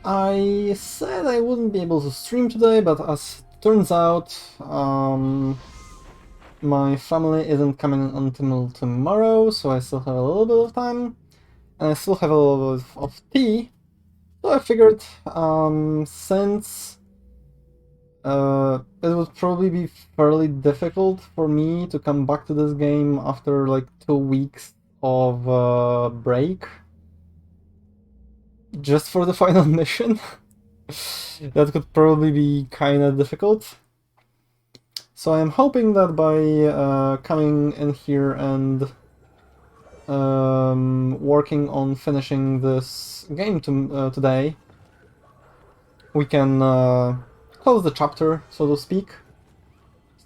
I said I wouldn't be able to stream today, but as it turns out, my family isn't coming until tomorrow, so I still have a little bit of time, and I still have a little bit of tea. So I figured, since it would probably be fairly difficult for me to come back to this game after like 2 weeks of break, just for the final mission. That could probably be kind of difficult. So I'm hoping that by coming in here and working on finishing this game today, we can close the chapter, so to speak,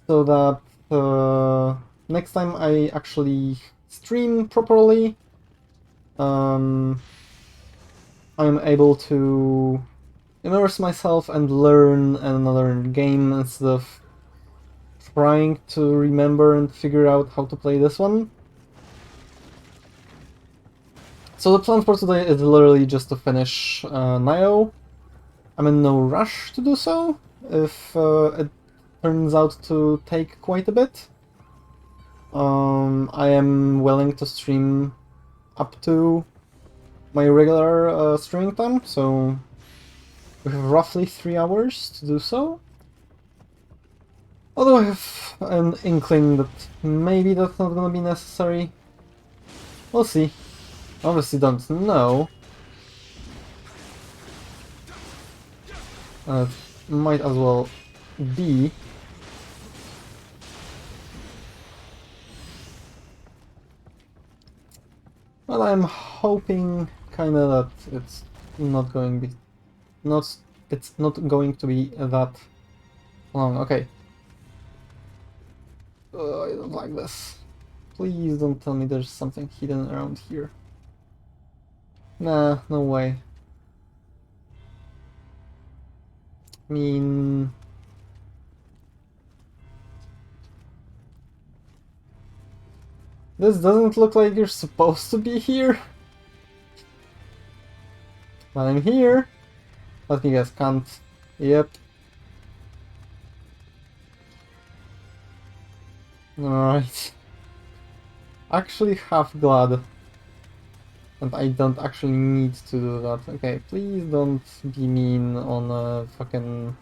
so that next time I actually stream properly, I'm able to immerse myself and learn another game instead of trying to remember and figure out how to play this one. So the plan for today is literally just to finish Nioh. I'm in no rush to do so, if it turns out to take quite a bit. I am willing to stream up to my regular streaming time, so we have roughly 3 hours to do so. Although I have an inkling that maybe that's not gonna be necessary. We'll see. Obviously don't know. Might as well be. But I'm hoping kinda that it's not going to be it's not going to be that long. Okay. I don't like this. Please don't tell me there's something hidden around here. Nah, no way. I mean... This doesn't look like you're supposed to be here. But I'm here. But you guys can't. Yep. Alright. Actually half glad that I don't actually need to do that. Okay, please don't be mean on a fucking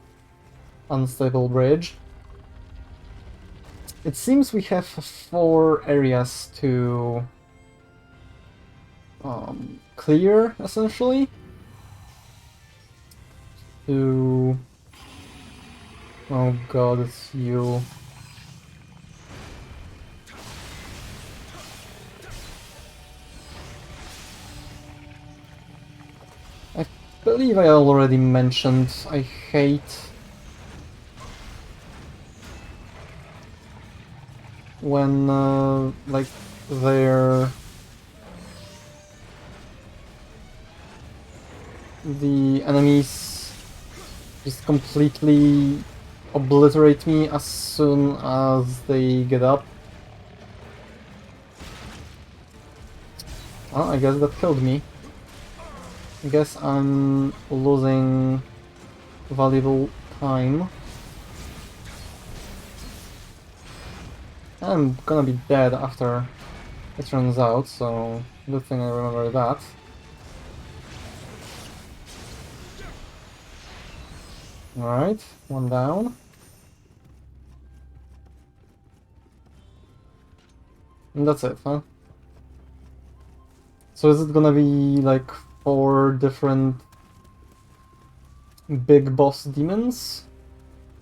unstable bridge. It seems we have 4 areas to clear, essentially. To... Oh god, it's you. I believe I already mentioned I hate when like the enemies just completely obliterate me as soon as they get up. Well, I guess that killed me. I guess I'm losing valuable time. I'm gonna be dead after it turns out, so good thing I remember that. Alright, one down. And that's it, huh? So is it gonna be like 4 different big boss demons?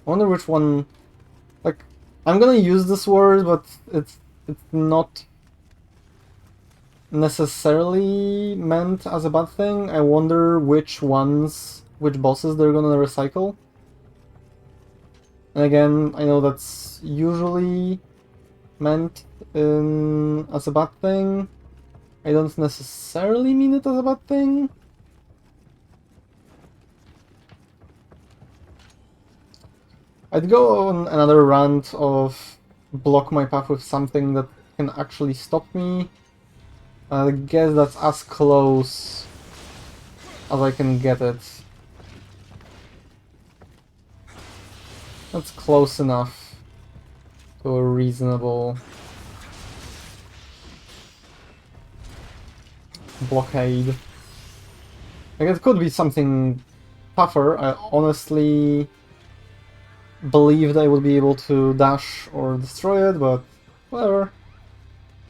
I wonder which one... Like, I'm gonna use this word, but it's not necessarily meant as a bad thing. I wonder which bosses they're gonna recycle. And again, I know that's usually meant as a bad thing. I don't necessarily mean it as a bad thing. I'd go on another rant of block my path with something that can actually stop me. I guess that's as close as I can get it That's close enough to a reasonable blockade. Like, it could be something tougher. I honestly believed I would be able to dash or destroy it, but whatever.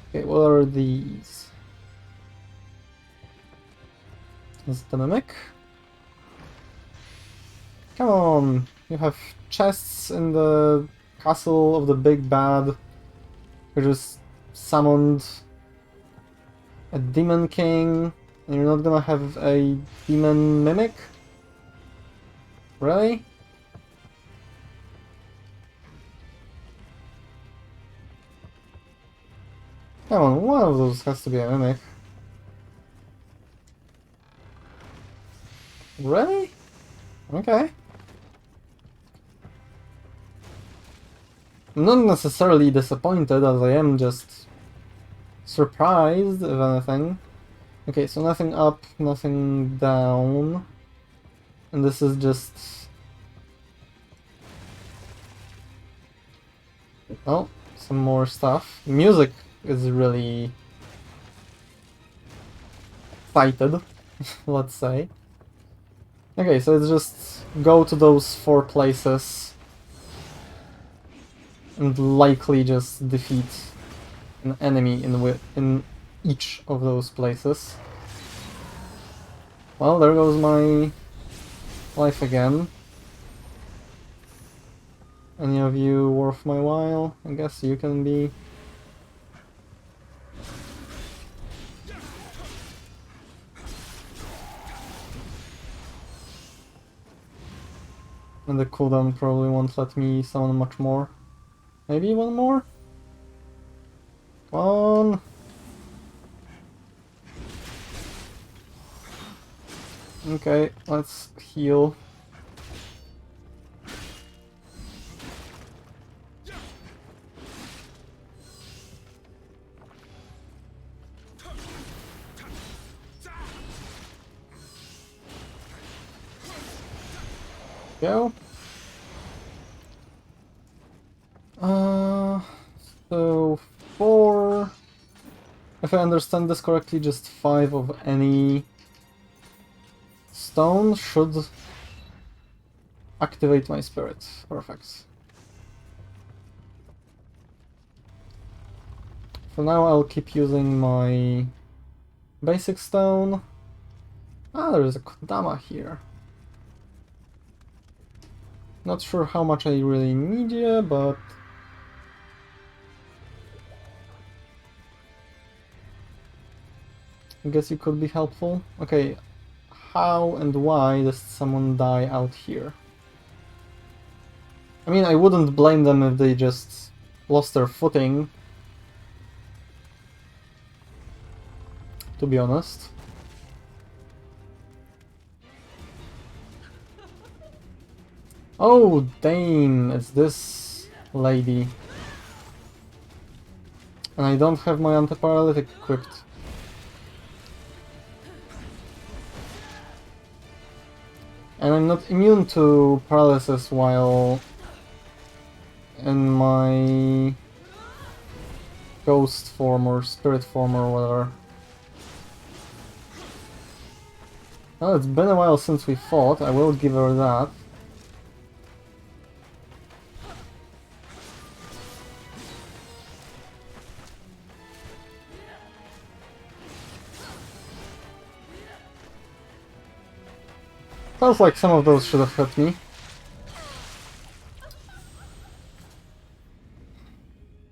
Okay, what are these? Is it the mimic? Come on! You have chests in the castle of the big bad who just summoned a demon king, and you're not gonna have a demon mimic? Really? Come on, one of those has to be a mimic. Really? Okay. I'm not necessarily disappointed, as I am just surprised, if anything. Okay, so nothing up, nothing down. And this is just... oh, some more stuff. Music is really excited, let's say. Okay, so it's just go to those 4 places and likely just defeat an enemy in each of those places. Well, there goes my life again. Any of you worth my while? I guess you can be. And the cooldown probably won't let me summon much more. Maybe one more? Come on! Okay, let's heal. Go. So 4. If I understand this correctly, just 5 of any stone should activate my spirit. Perfect. For now, I'll keep using my basic stone. Ah, there's a Kodama here. Not sure how much I really need you, but... I guess you could be helpful. Okay, how and why does someone die out here? I mean, I wouldn't blame them if they just lost their footing, to be honest. Oh, damn, it's this lady. And I don't have my anti-paralytic equipped. And I'm not immune to paralysis while in my ghost form or spirit form or whatever. Well, it's been a while since we fought, I will give her that. Feels like some of those should have hit me.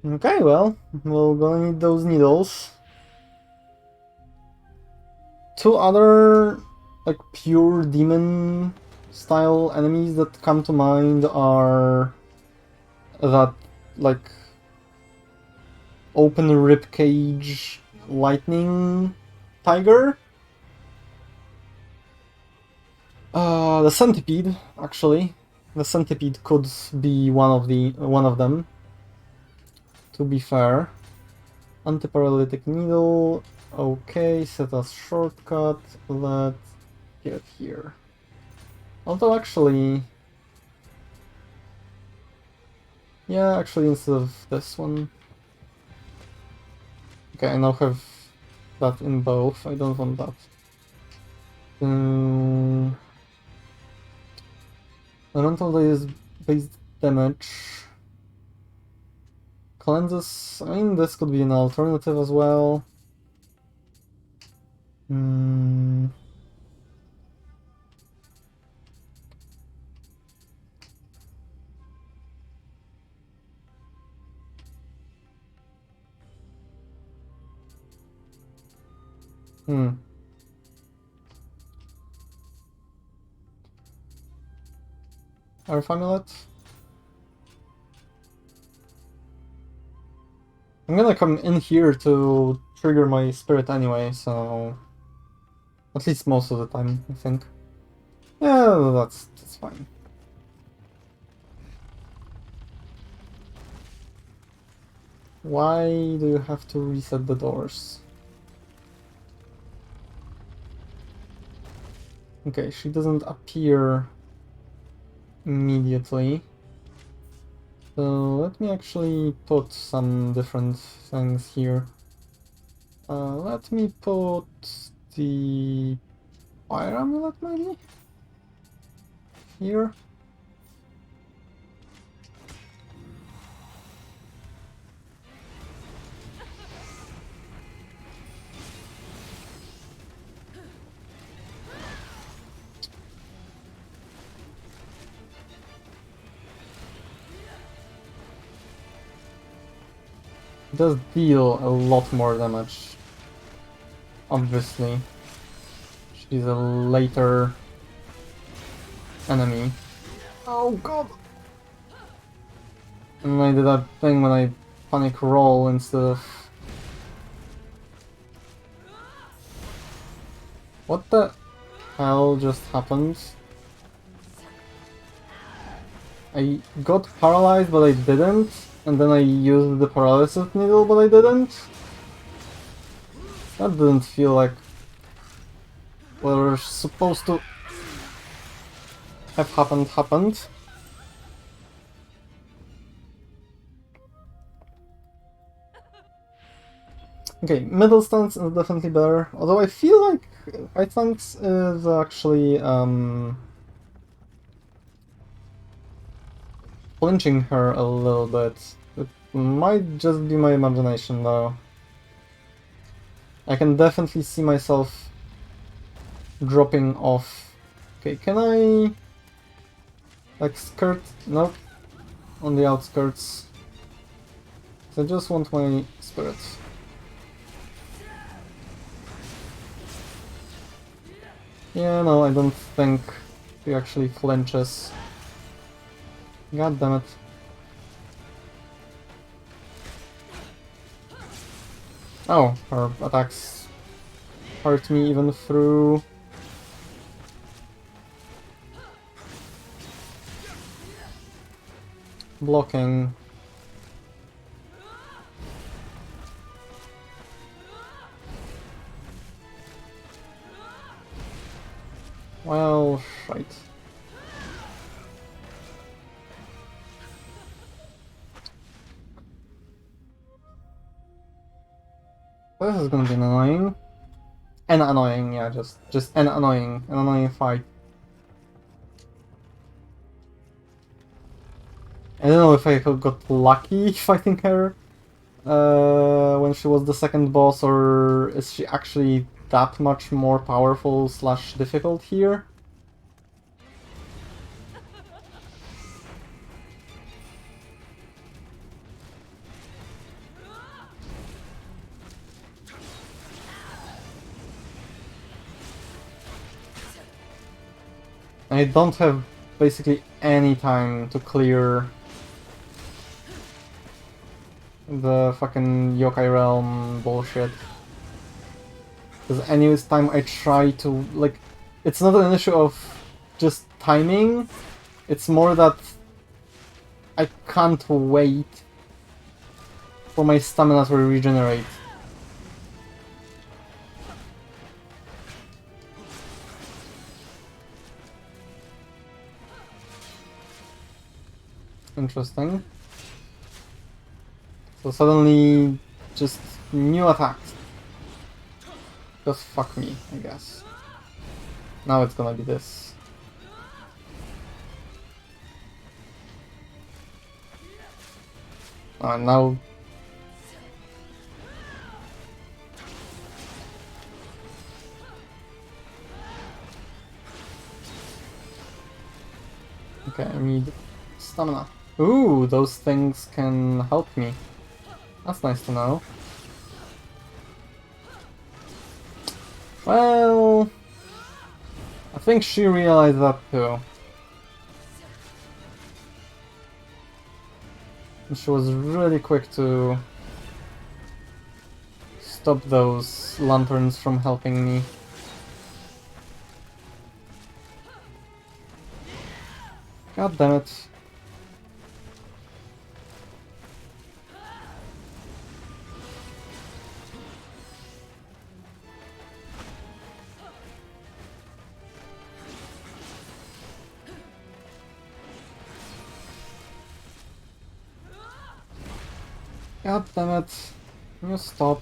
Okay, well, we're gonna need those needles. 2 other, like, pure demon style enemies that come to mind are that, like, open ribcage lightning tiger. The centipede, actually. The centipede could be one of them. To be fair. Antiparalytic needle. Okay, set as shortcut. Let's get here. Although actually Yeah, actually, instead of this one. Okay, I now have that in both. I don't want that. Elemental based damage. Cleanses. I mean, this could be an alternative as well. Hmm. Hmm. Earth Amulet. I'm gonna come in here to trigger my spirit anyway, so at least most of the time, I think. Yeah, that's fine. Why do you have to reset the doors? Okay, she doesn't appear immediately. So let me actually put some different things here. Let me put the fire amulet maybe here. It does deal a lot more damage. Obviously, she's a later enemy. Oh god! And I did that thing when I panic roll instead of... What the hell just happened? I got paralyzed but I didn't, and then I used the paralysis needle but I didn't? That didn't feel like what was supposed to have happened. Okay, middle stance is definitely better, although I feel like right stance is actually flinching her a little bit. It might just be my imagination though. I can definitely see myself dropping off. Okay, can I like skirt? Nope. On the outskirts. So I just want my spirit. Yeah, no, I don't think he actually flinches. God damn it. Oh, her attacks hurt me even through... blocking. Well, shite. This is gonna be annoying. And annoying, yeah, just an annoying fight. I don't know if I got lucky fighting her when she was the second boss, or is she actually that much more powerful slash difficult here? I don't have basically any time to clear the fucking Yokai Realm bullshit. Because any time I try to, like, it's not an issue of just timing, it's more that I can't wait for my stamina to regenerate. Interesting. So suddenly, just new attacks. Just fuck me, I guess. Now it's gonna be this. Now... Okay, I need stamina. Ooh, those things can help me. That's nice to know. Well... I think she realized that too. And she was really quick to stop those lanterns from helping me. God damn it. God damn it. Can you stop?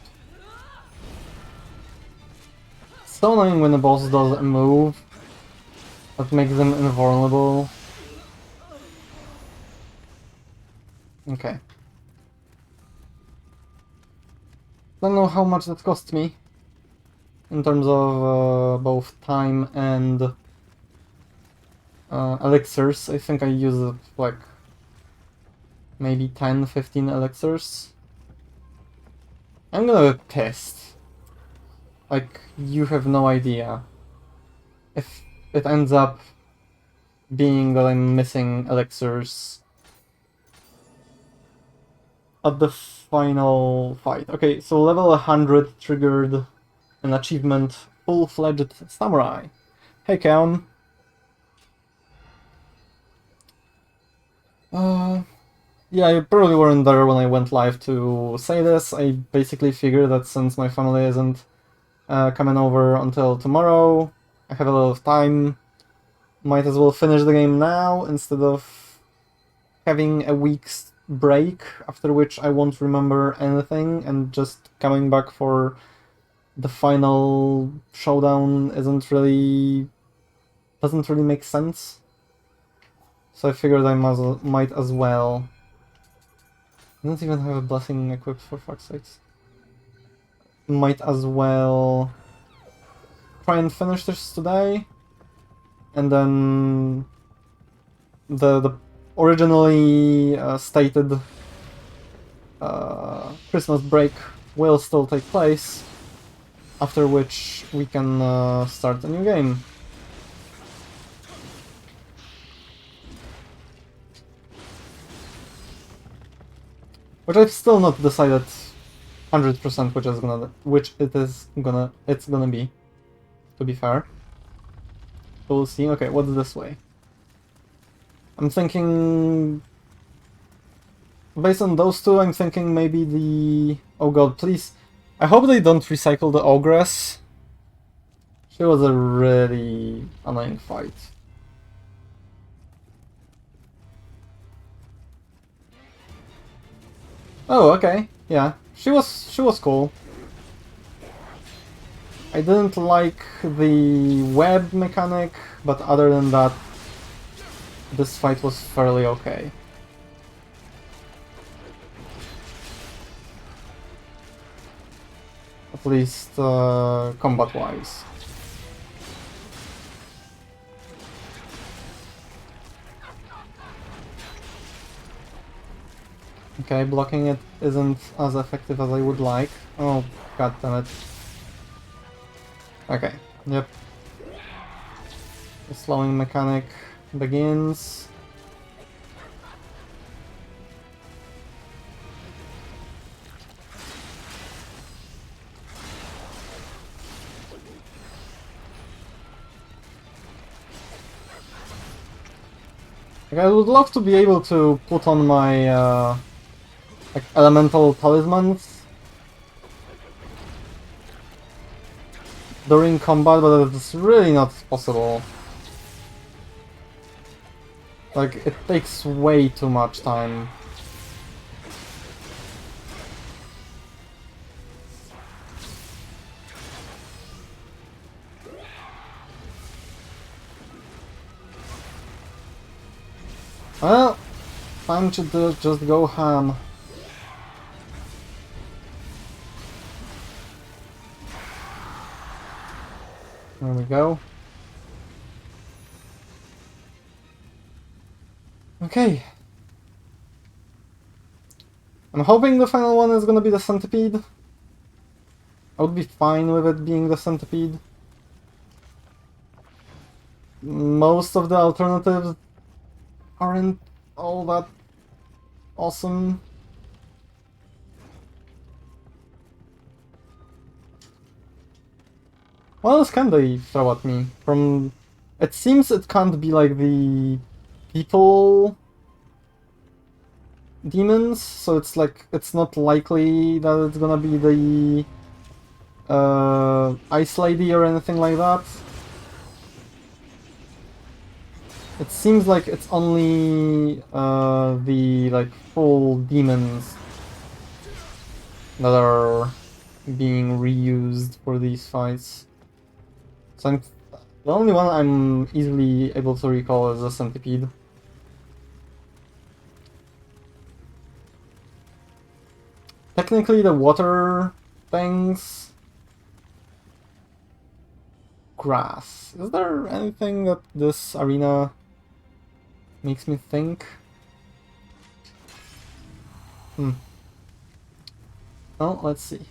It's so annoying when the boss does a move that makes them invulnerable. Okay. Don't know how much that cost me in terms of both time and elixirs. I think I used like maybe 10-15 elixirs. I'm gonna be pissed. Like, you have no idea. If it ends up being that I'm missing elixirs at the final fight. Okay, so level 100 triggered an achievement, Full-Fledged Samurai. Hey, Kaon. Yeah, you probably weren't there when I went live to say this. I basically figured that since my family isn't coming over until tomorrow, I have a lot of time. Might as well finish the game now instead of having a week's break, after which I won't remember anything, and just coming back for the final showdown doesn't really make sense. So I figured I might as well. I don't even have a blessing equipped, for fuck's sakes. Might as well try and finish this today, and then the originally stated Christmas break will still take place, after which we can start a new game. Which I've still not decided 100% it's gonna be, to be fair. So we'll see. Okay, what's this way? I'm thinking... Based on those two, I'm thinking maybe the... Oh god, please. I hope they don't recycle the Ogress. She was a really annoying fight. Oh, okay. Yeah. She was cool. I didn't like the web mechanic, but other than that, this fight was fairly okay. At least combat-wise. Okay, blocking it isn't as effective as I would like. Oh, god damn it. Okay, yep. The slowing mechanic begins. Like, I would love to be able to put on my like elemental talismans during combat, but it's really not possible. Like, it takes way too much time. Well, time to just go ham. There we go. Okay. I'm hoping the final one is gonna be the centipede. I would be fine with it being the centipede. Most of the alternatives aren't all that awesome. What else can they throw at me? From... It seems it can't be like the people demons, so it's like it's not likely that it's gonna be the Ice Lady or anything like that. It seems like it's only the like full demons that are being reused for these fights. So the only one I'm easily able to recall is the centipede. Technically the water things... Grass. Is there anything that this arena makes me think? Oh, let's see.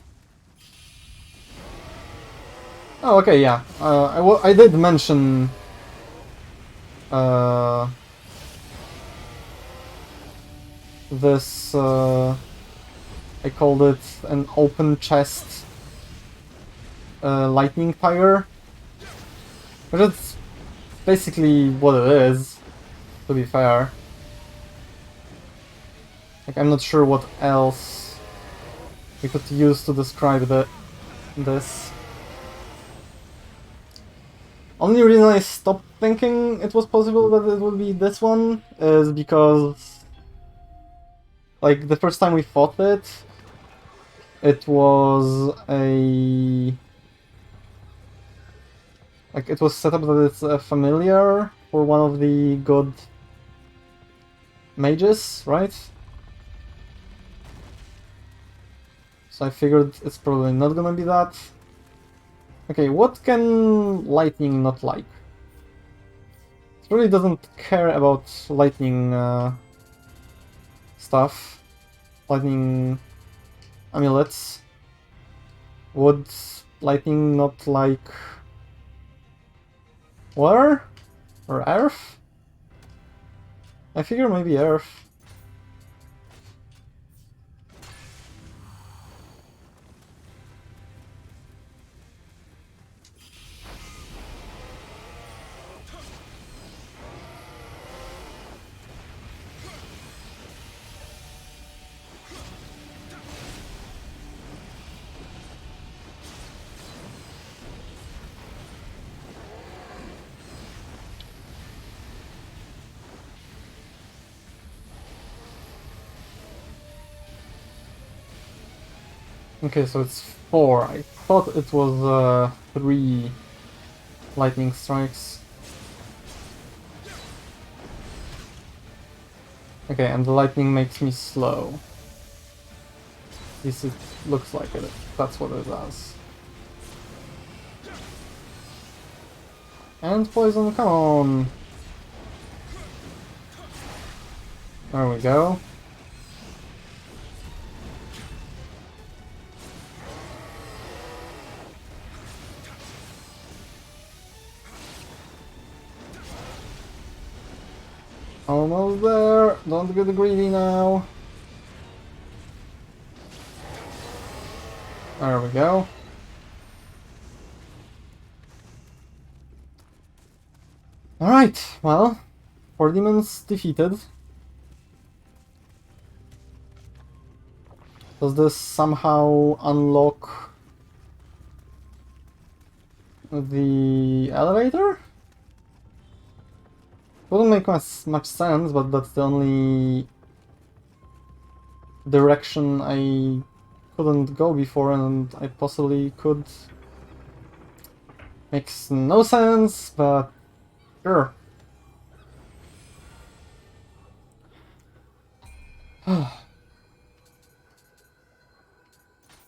Oh, okay, yeah. I did mention this. I called it an open chest lightning tire, which is basically what it is. To be fair, like I'm not sure what else we could use to describe this. Only reason I stopped thinking it was possible that it would be this one is because, like, the first time we fought it, it was a... Like, it was set up that it's a familiar for one of the god mages, right? So I figured it's probably not gonna be that. Okay, what can lightning not like? It really doesn't care about lightning stuff. Lightning amulets. Would lightning not like water? Or earth? I figure maybe earth. Okay, so it's 4. I thought it was 3 lightning strikes. Okay, and the lightning makes me slow. This looks like it. That's what it does. And poison, come on! There we go. Almost there! Don't get greedy now! There we go. Alright, well, 4 demons defeated. Does this somehow unlock the elevator? Wouldn't make much sense, but that's the only direction I couldn't go before, and I possibly could. Makes no sense, but sure.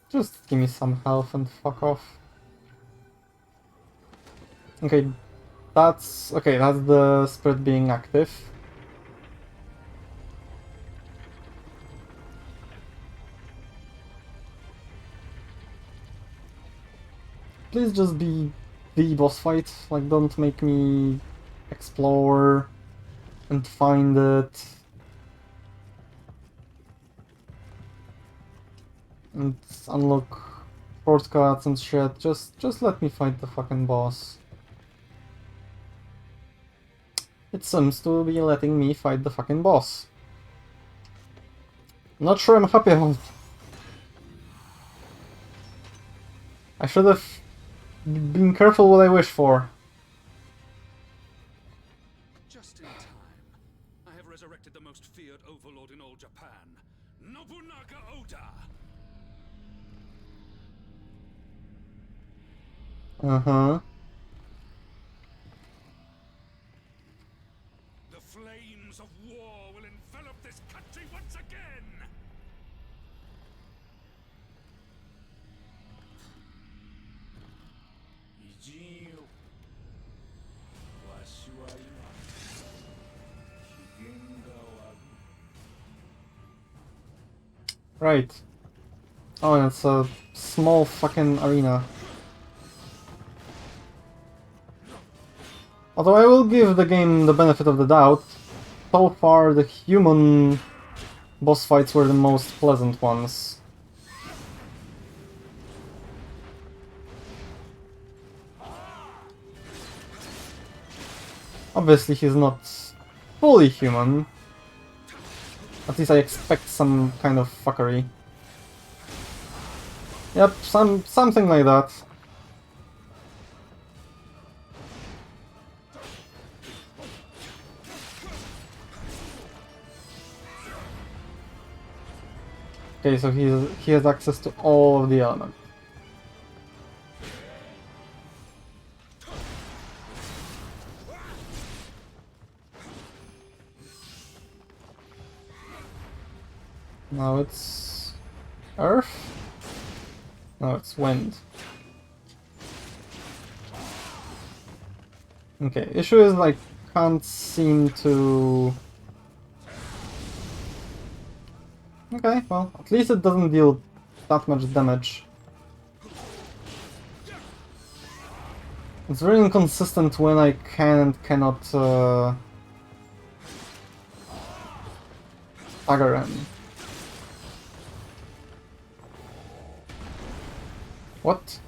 Just give me some health and fuck off. Okay, that's the spirit being active. Please just be the boss fight. Like, don't make me explore and find it and unlock shortcuts and shit. Just let me fight the fucking boss. It seems to be letting me fight the fucking boss. Not sure I'm happy about. I should have been careful what I wish for. Just in time. I have resurrected the most feared overlord in all Japan, Nobunaga Oda. Uh-huh. The flames of war will envelop this country once again. Right. Oh, and it's a small fucking arena. Although I will give the game the benefit of the doubt, so far the human boss fights were the most pleasant ones. Obviously he's not fully human. At least I expect some kind of fuckery. Yep, something like that. Okay, so he has access to all of the elements. Now it's earth? No, it's wind. Okay, issue is like can't seem to. Okay, well, at least it doesn't deal that much damage. It's very inconsistent when I can and cannot stagger him. What?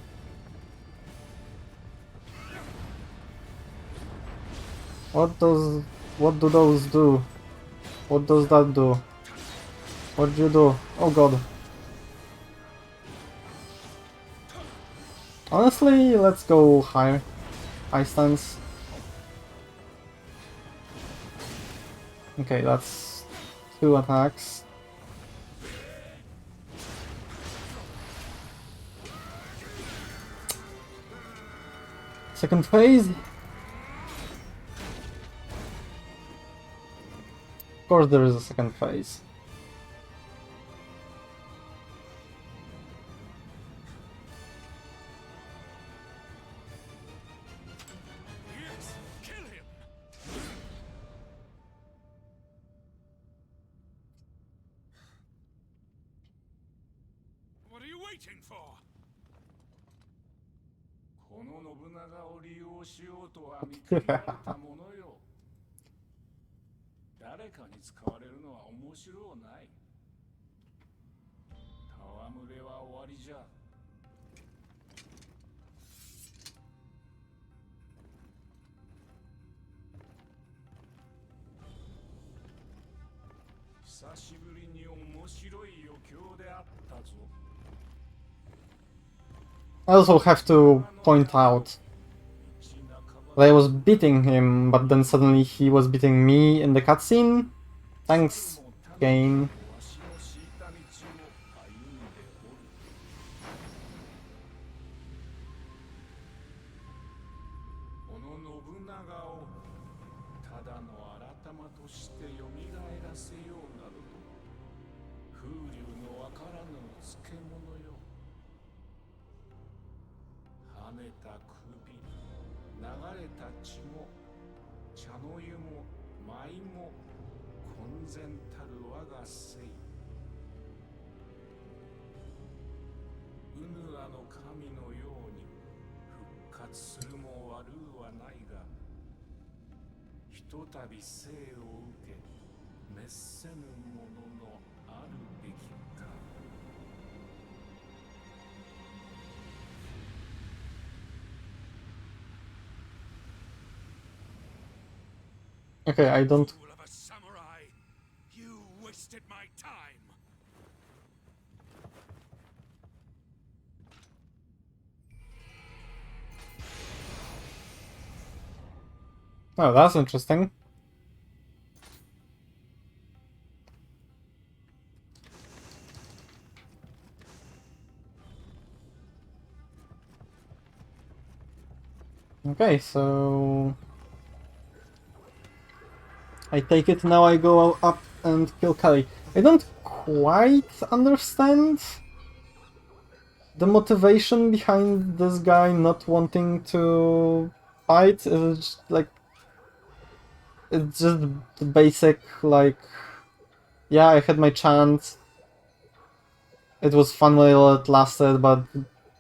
What do those do? What does that do? What do you do? Oh god. Honestly, let's go higher. High stance. Okay, that's 2 attacks. Second phase. Of course there is a second phase. Yes, kill him. What are you waiting for? この信長を利用しようとは見限られたものよ。誰かに使われるのは面白うない。戯れは終わりじゃ。久しぶりに面白い余興であったぞ。I also have to point out that I was beating him, but then suddenly he was beating me in the cutscene. Thanks, game. 風流のわからぬ漬物よ。跳ねた首、流れた血も、茶の湯も舞も混然たる我が生。うぬらの神のように復活するも悪うはないが、ひとたび生を受け滅せぬもののあるべきか。Okay, I don't... Fool of a samurai! You wasted my time! Oh, that's interesting. Okay, so... I take it now I go up and kill Kelly. I don't quite understand the motivation behind this guy not wanting to fight. It's like... It's just the basic, like... Yeah, I had my chance. It was fun while it lasted, but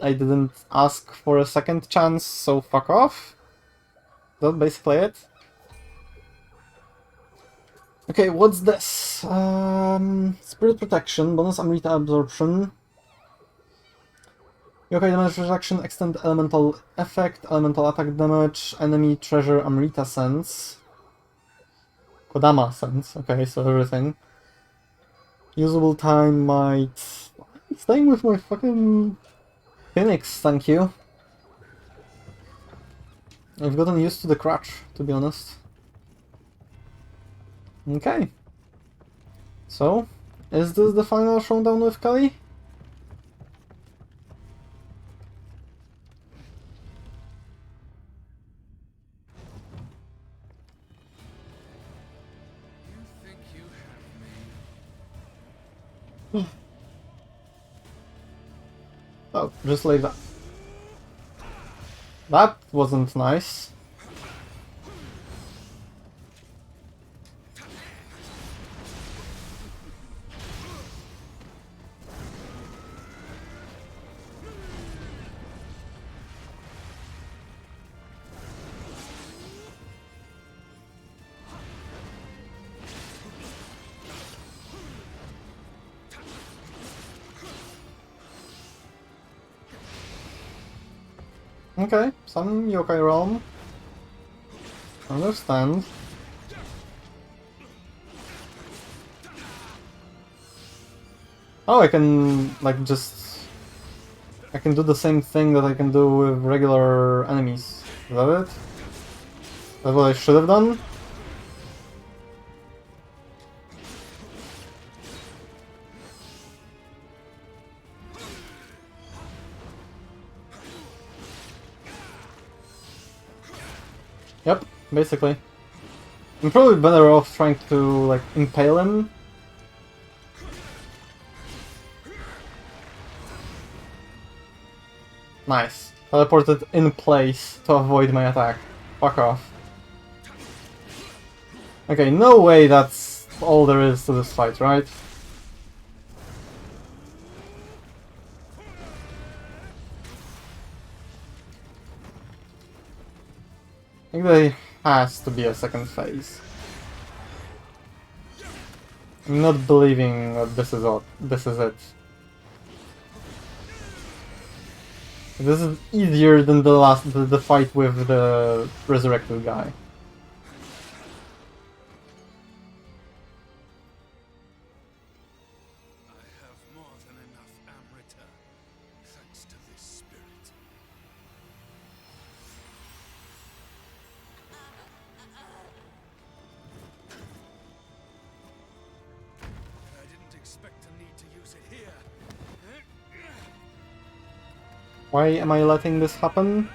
I didn't ask for a second chance, so fuck off. That's basically it. Okay, what's this? Spirit Protection, bonus Amrita Absorption. Yokai damage reduction, extend elemental effect, elemental attack damage, enemy treasure Amrita sense. Kodama sense, okay, so everything. Usable time might... Staying with my fucking Phoenix, thank you. I've gotten used to the crutch, to be honest. Okay. So, is this the final showdown with Kelly? You think you have me? Oh, just like that. That wasn't nice. Okay, some yokai realm. Understand. Oh, I can, like, just... I can do the same thing that I can do with regular enemies. Is that it? That's what I should have done? Yep, basically. I'm probably better off trying to, like, impale him. Nice. Teleported in place to avoid my attack. Fuck off. Okay, no way that's all there is to this fight, right? I think there has to be a second phase. I'm not believing that this is all. This is it. This is easier than the fight with the resurrected guy. I have more than enough Amrita, thanks to this spirit. I didn't expect to need to use it here. Why am I letting this happen?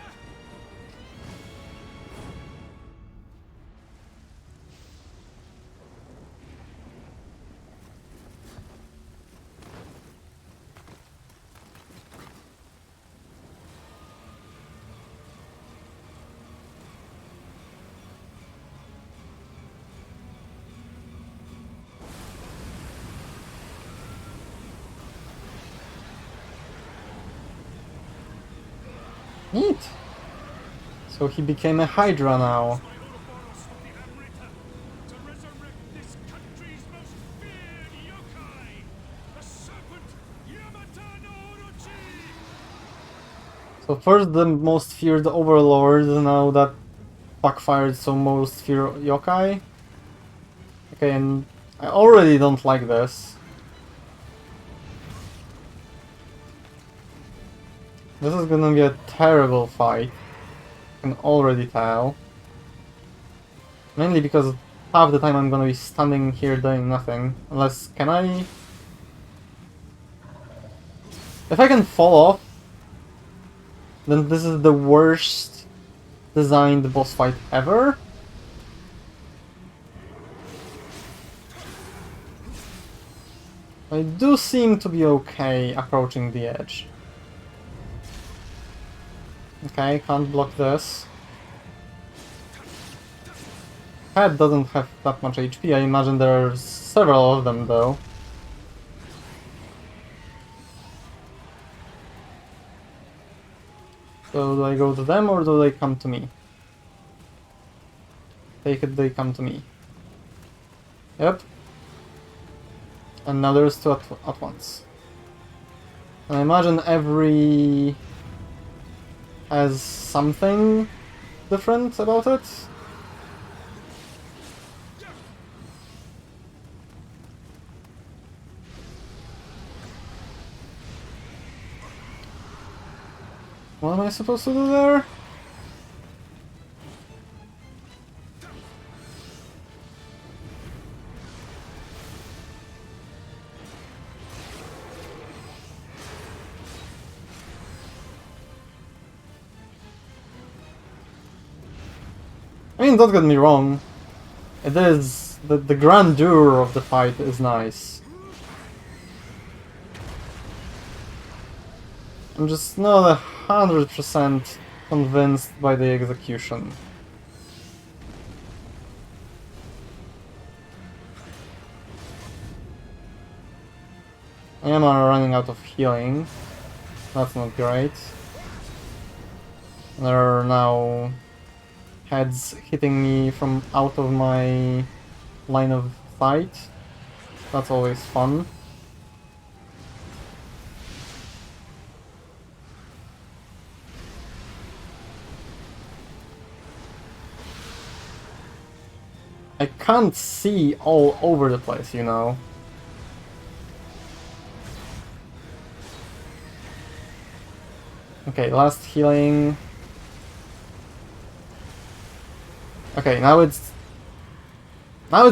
Neat. So he became a Hydra now. To resurrect this country's most feared yokai, the serpent Yamata no Orochi! So first the most feared overlord, now that backfired, so most feared yokai. Okay, and I already don't like this. This is gonna be a terrible fight. I can already tell. Mainly because half the time I'm gonna be standing here doing nothing. Unless, can I? If I can fall off, then this is the worst designed boss fight ever. I do seem to be okay approaching the edge. Okay, can't block this. Head doesn't have that much HP, I imagine there are several of them though. So do I go to them or do they come to me? Take it they come to me. Yep. And now there's two at once. And I imagine every has something different about it. What am I supposed to do there? I mean, don't get me wrong. It is... the grandeur of the fight is nice. I'm just not 100% convinced by the execution. I am running out of healing. That's not great. There are now heads hitting me from out of my line of sight. That's always fun. I can't see all over the place, you know. Okay, last healing. Okay, now it's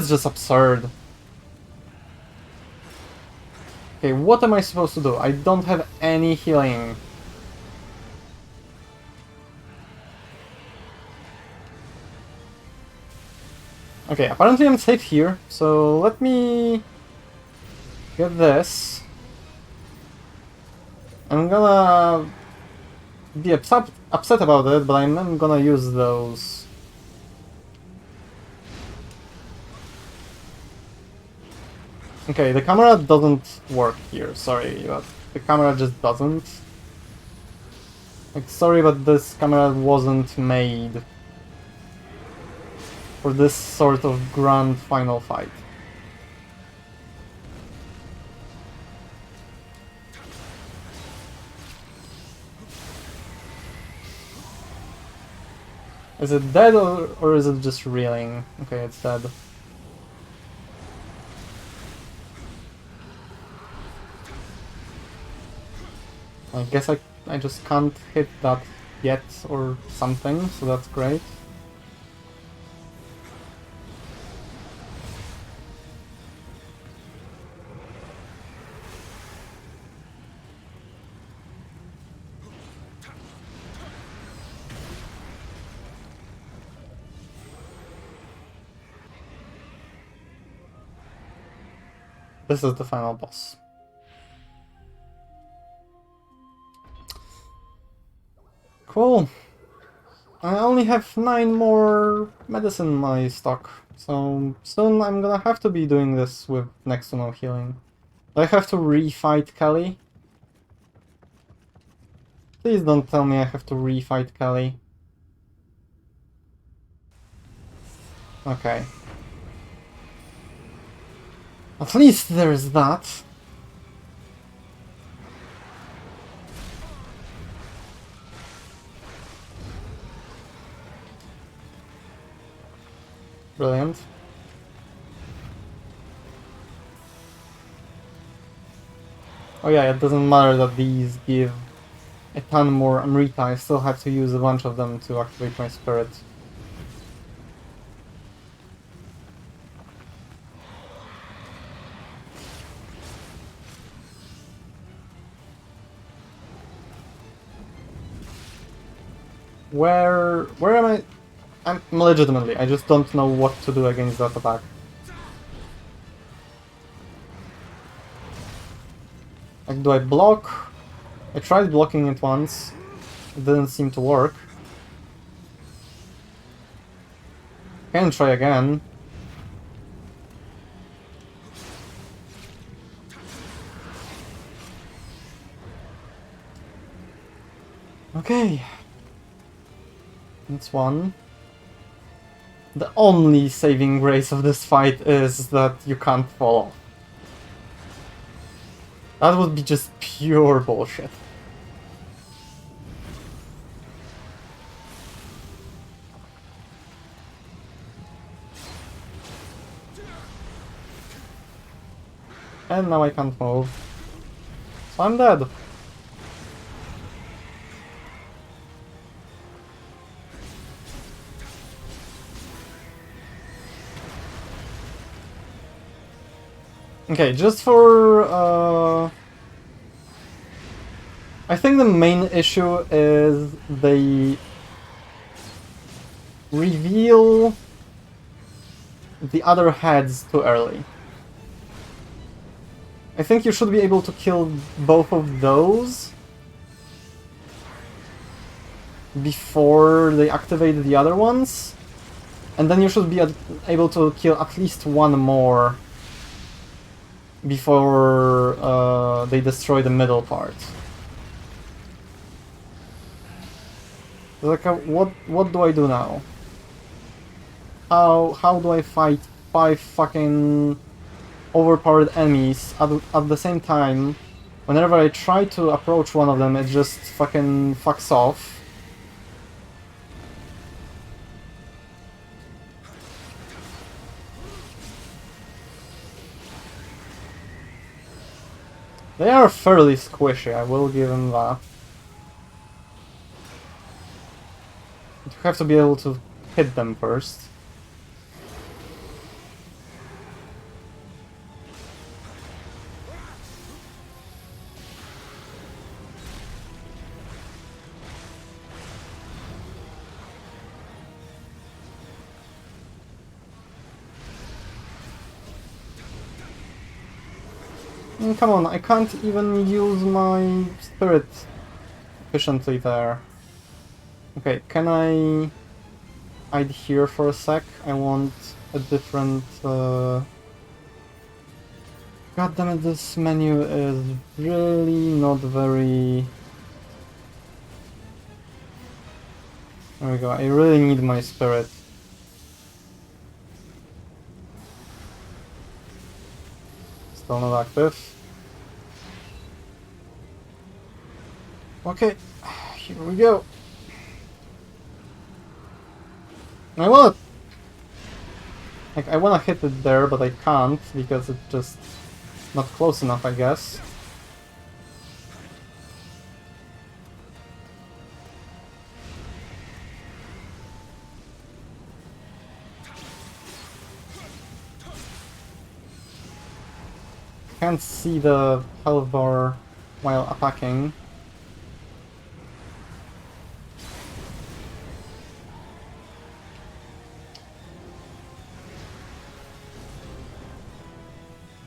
just absurd. Okay, what am I supposed to do? I don't have any healing. Okay, apparently I'm safe here, so let me get this. I'm gonna be upset about it, but I'm not gonna use those. Okay, the camera doesn't work here, sorry, but the camera just doesn't. Like, sorry, but this camera wasn't made for this sort of grand final fight. Is it dead or is it just reeling? Okay, it's dead. I guess I just can't hit that yet or something, so that's great. This is the final boss. Cool. I only have 9 more medicine in my stock, so soon I'm gonna have to be doing this with next to no healing. Do I have to re-fight Kelly? Please don't tell me I have to refight Kelly. Okay. At least there's that. Brilliant. Oh yeah, it doesn't matter that these give a ton more Amrita, I still have to use a bunch of them to activate my spirit. Where am I? I'm legitimately, I just don't know what to do against that attack. Like, do I block? I tried blocking it once. It didn't seem to work. Can try again. Okay. That's one. The only saving grace of this fight is that you can't fall off. That would be just pure bullshit. And now I can't move. So I'm dead. Okay, just for... I think the main issue is they reveal the other heads too early. I think you should be able to kill both of those before they activate the other ones, and then you should be able to kill at least one more before they destroy the middle part. Like, what do I do now? How do I fight 5 fucking overpowered enemies at the same time? Whenever I try to approach one of them, it just fucking fucks off. They are fairly squishy, I will give them that. You have to be able to hit them first. Come on, I can't even use my spirit efficiently there. Okay, can I hide here for a sec? I want a different... God damn it, this menu is really not very... There we go, I really need my spirit. Still not active. Okay, here we go. I wanna hit it there, but I can't because it's just not close enough, I guess. Can't see the health bar while attacking.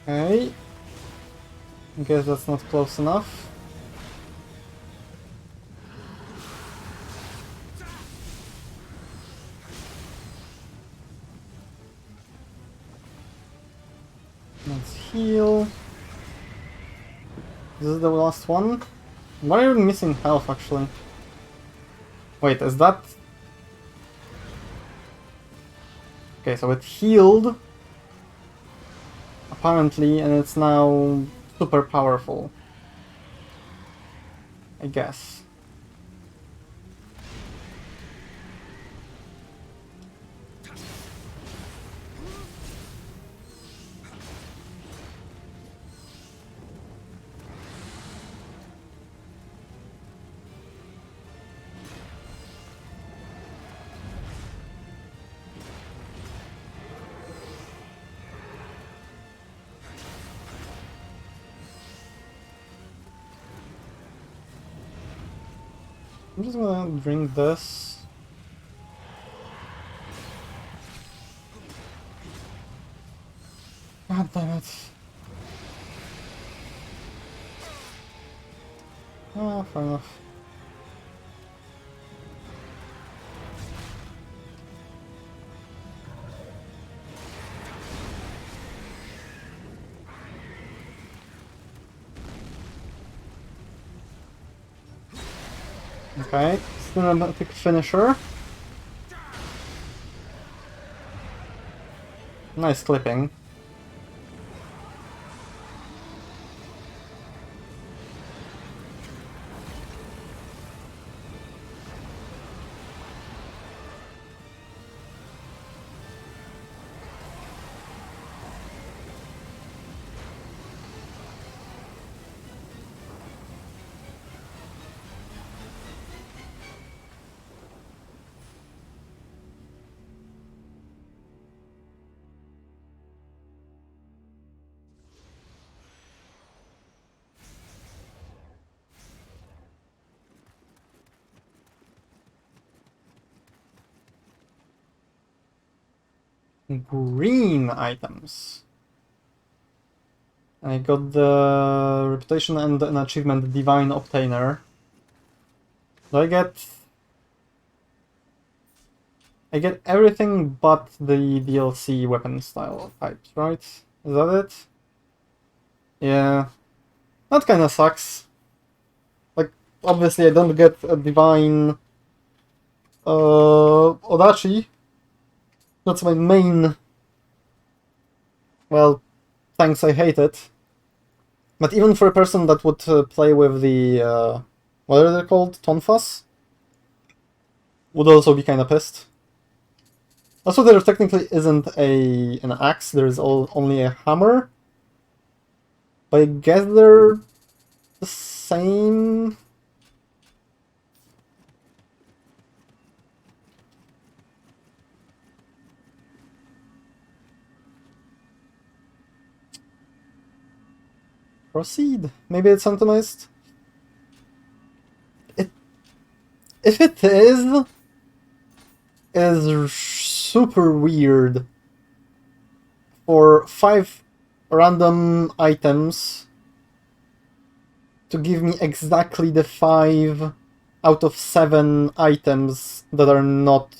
Okay. I guess that's not close enough. Let's heal. This is the last one. Why are you missing health, actually? Wait, is that... Okay, so it healed, apparently, and it's now super powerful. I guess. I'm just gonna drink this. God damn it. Ah, fair enough. Okay, cinematic finisher. Nice clipping. Green items. I got the reputation and an achievement Divine Obtainer. Do I get... I get everything but the DLC weapon style types, right? Is that it? Yeah. That kinda sucks. Like, obviously I don't get a Divine... Odachi. That's my main... Well, thanks, I hate it. But even for a person that would play with the... what are they called? Tonfas? Would also be kinda pissed. Also, there technically isn't an axe, there's only a hammer. But I guess they're the same... Proceed. Maybe it's optimized. If it is super weird for 5 random items to give me exactly the 5 out of 7 items that are not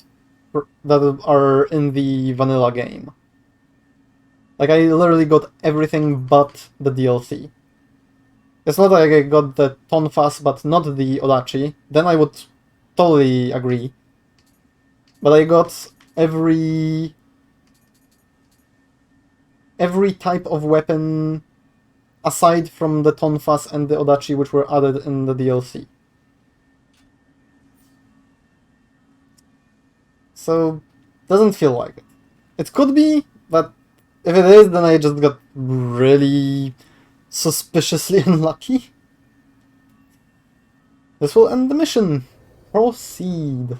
that are in the vanilla game. Like, I literally got everything but the DLC. It's not like I got the Tonfas but not the Odachi, then I would totally agree. But I got every type of weapon aside from the Tonfas and the Odachi, which were added in the DLC. So, doesn't feel like it. It could be, but if it is, then I just got really suspiciously unlucky. This will end the mission. Proceed.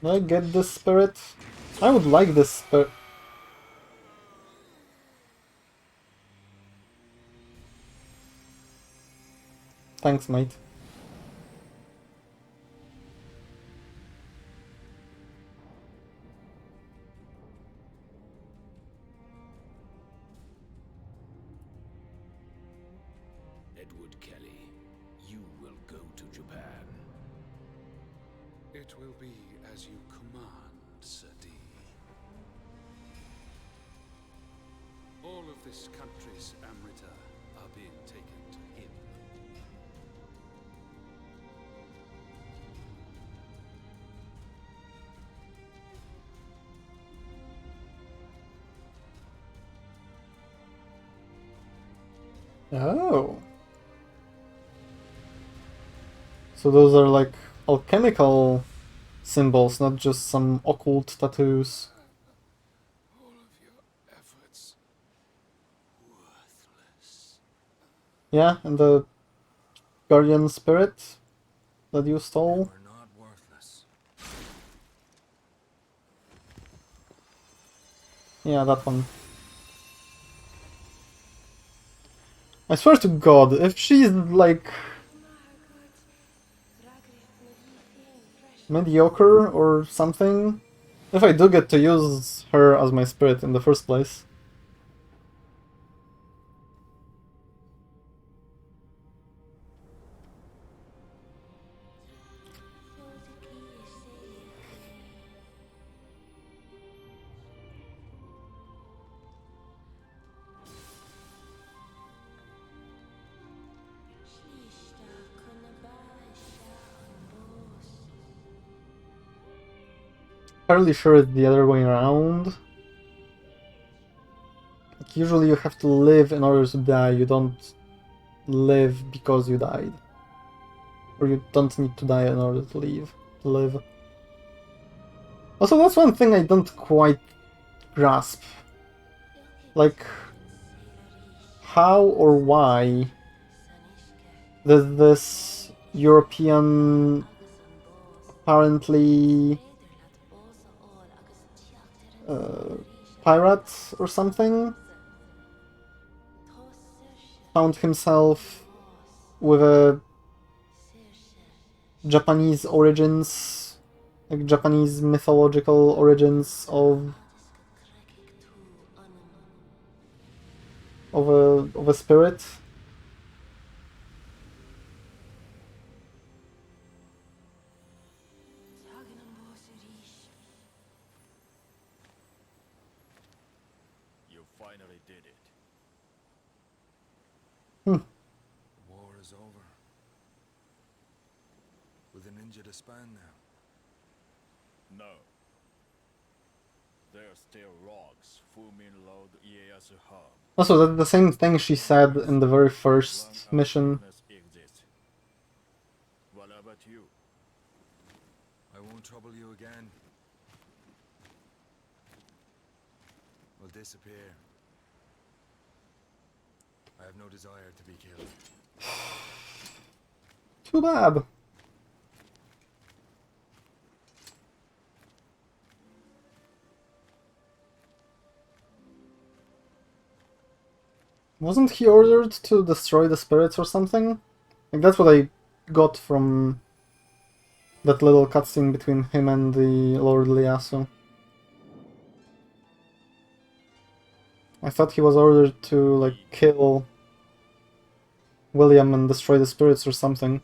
Do I get this spirit? I would like this spirit. Thanks, mate. It will be as you command, Sir D. All of this country's Amrita are being taken to him. Oh. So those are like alchemical symbols, not just some occult tattoos. All of your efforts worthless. Yeah, and the guardian spirit that you stole. We're not worthless. Yeah, that one. I swear to God, if she's like mediocre or something, if I do get to use her as my spirit in the first place. Fairly sure it's the other way around. Like, usually you have to live in order to die, you don't live because you died. Or you don't need to die in order to live. Also, that's one thing I don't quite grasp. Like, how or why does this European, apparently pirate or something, found himself with a Japanese origins, like Japanese mythological origins of a spirit? You finally did it. Hmm. The war is over. With an injured span now. No. There are still logs Fumin-Lord Ieyasu home. Also, that's the same thing she said in the very first mission. Exists. What about you? I won't trouble you again. Will disappear. I have no desire to be killed. Too bad. Wasn't he ordered to destroy the spirits or something? Like, that's what I got from that little cutscene between him and the Lord Ieyasu. I thought he was ordered to, like, kill William and destroy the spirits or something.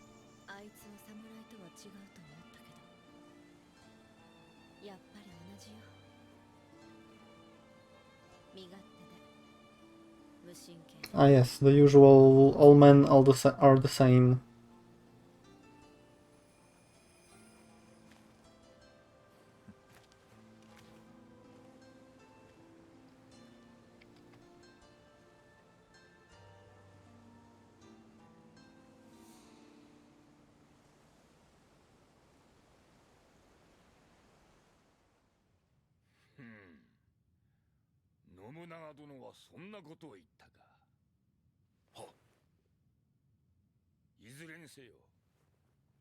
Ah yes, the usual all men are the same. Hmm. 信長殿はそんなことを言ったか。はっ。いずれにせよ、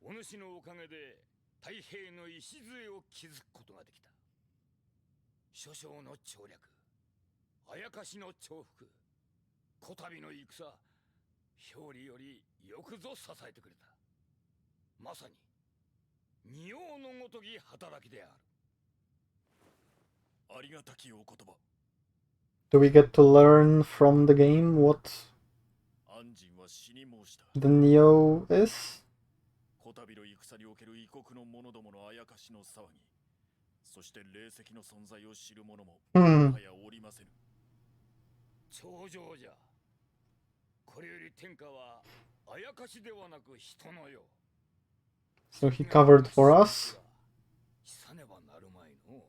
お主のおかげで太平の礎を築くことができた。諸将の調略、あやかしの重複、こたびの戦、表裏よりよくぞ支えてくれた。まさに仁王のごとき働きである。ありがたきお言葉。Do we get to learn from the game what the Nioh is? さにおける異国の者どものあやかしの騒ぎ、そして霊石の存在を知る者ももはやおりませぬ。頂上じゃ。これより天下はあやかしではなく人のよ。 So he covered for us. さねばなるまいの。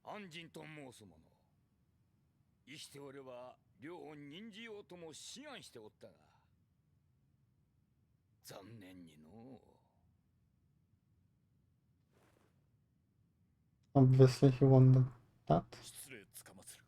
安心と申す者、生きておれば両を任じようとも志願しておったが、残念にの。 Obviously he wanted that. 失礼つかまつる。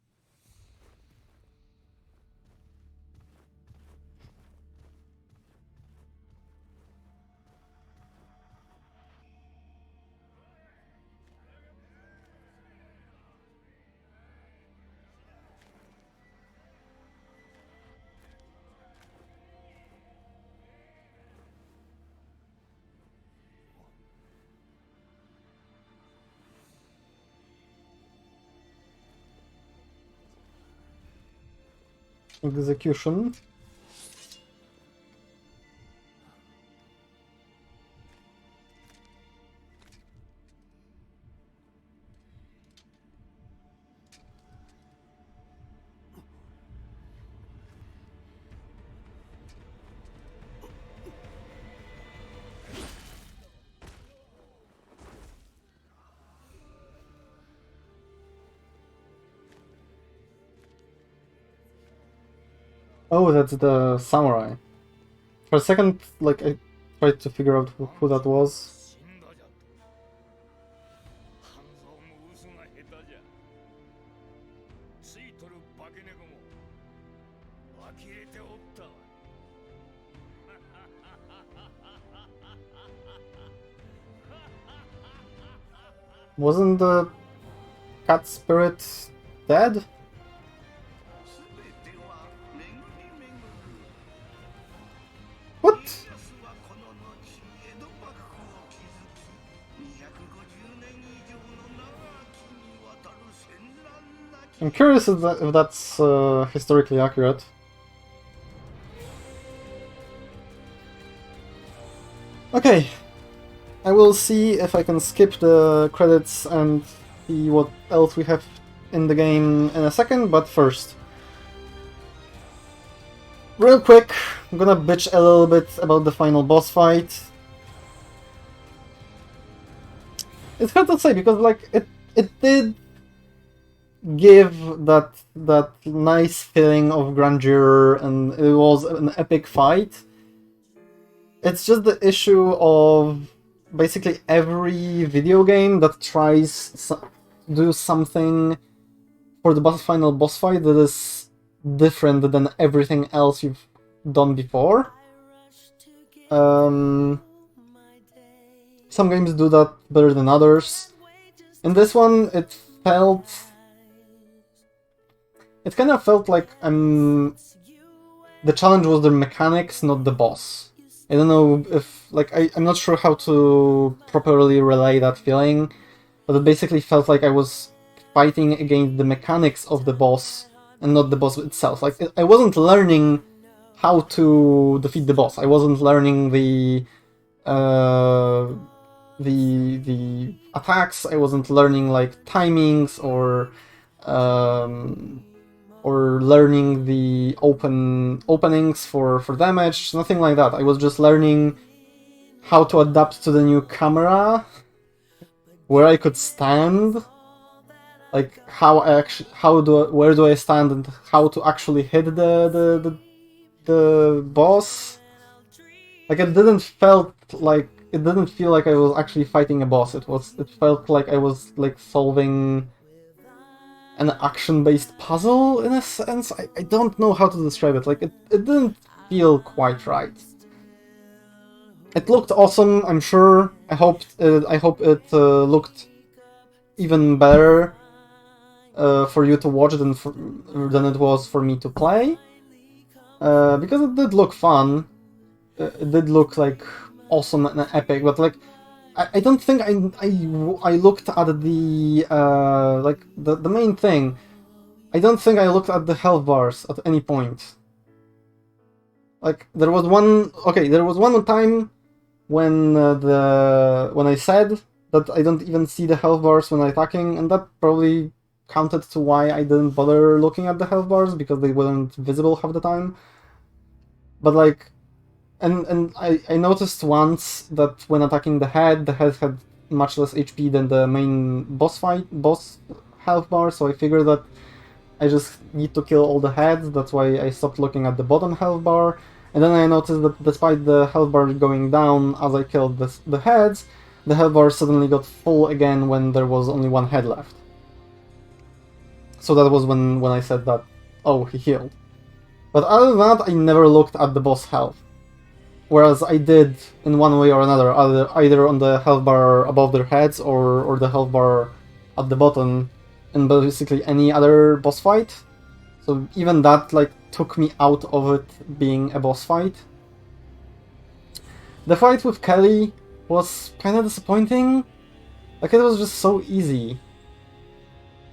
Execution. Oh, that's the samurai. For a second, like, I tried to figure out who that was. 死んだじゃと。半蔵も嘘が下手じゃ。ついとる化け猫も呆れておったわ。Wasn't the cat spirit dead? What? I'm curious if that's historically accurate. Okay, I will see if I can skip the credits and see what else we have in the game in a second, but first. Real quick, I'm gonna bitch a little bit about the final boss fight. It's hard to say because like it did give that nice feeling of grandeur and it was an epic fight. It's just the issue of basically every video game that tries to do something for the final boss fight that is different than everything else you've done before. Some games do that better than others. In this one, it kind of felt like the challenge was the mechanics, not the boss. I don't know if, like, I'm not sure how to properly relay that feeling, but it basically felt like I was fighting against the mechanics of the boss and not the boss itself. Like, I wasn't learning how to defeat the boss. I wasn't learning the attacks. I wasn't learning like timings or learning the openings for damage, nothing like that. I was just learning how to adapt to the new camera, where I could stand, like where do I stand and how to actually hit the boss. Like it didn't feel like I was actually fighting a boss. It felt like I was like solving an action-based puzzle in a sense. I don't know how to describe it. Like it didn't feel quite right. It looked awesome, I'm sure. I hope it looked even better for you to watch than it was for me to play. Because it did look fun. It did look like awesome and epic, but like I don't think I looked at the like the main thing. I don't think I looked at the health bars at any point. Like there was one time when when I said that I don't even see the health bars when attacking, and that probably counted to why I didn't bother looking at the health bars, because they weren't visible half the time. But like, and I noticed once that when attacking the head had much less HP than the main boss health bar, so I figured that I just need to kill all the heads. That's why I stopped looking at the bottom health bar. And then I noticed that despite the health bar going down as I killed the heads, the health bar suddenly got full again when there was only one head left. So that was when I said that, oh, he healed. But other than that, I never looked at the boss health. Whereas I did in one way or another, either on the health bar above their heads or the health bar at the bottom in basically any other boss fight. So even that like took me out of it being a boss fight. The fight with Kelly was kind of disappointing. Like, it was just so easy.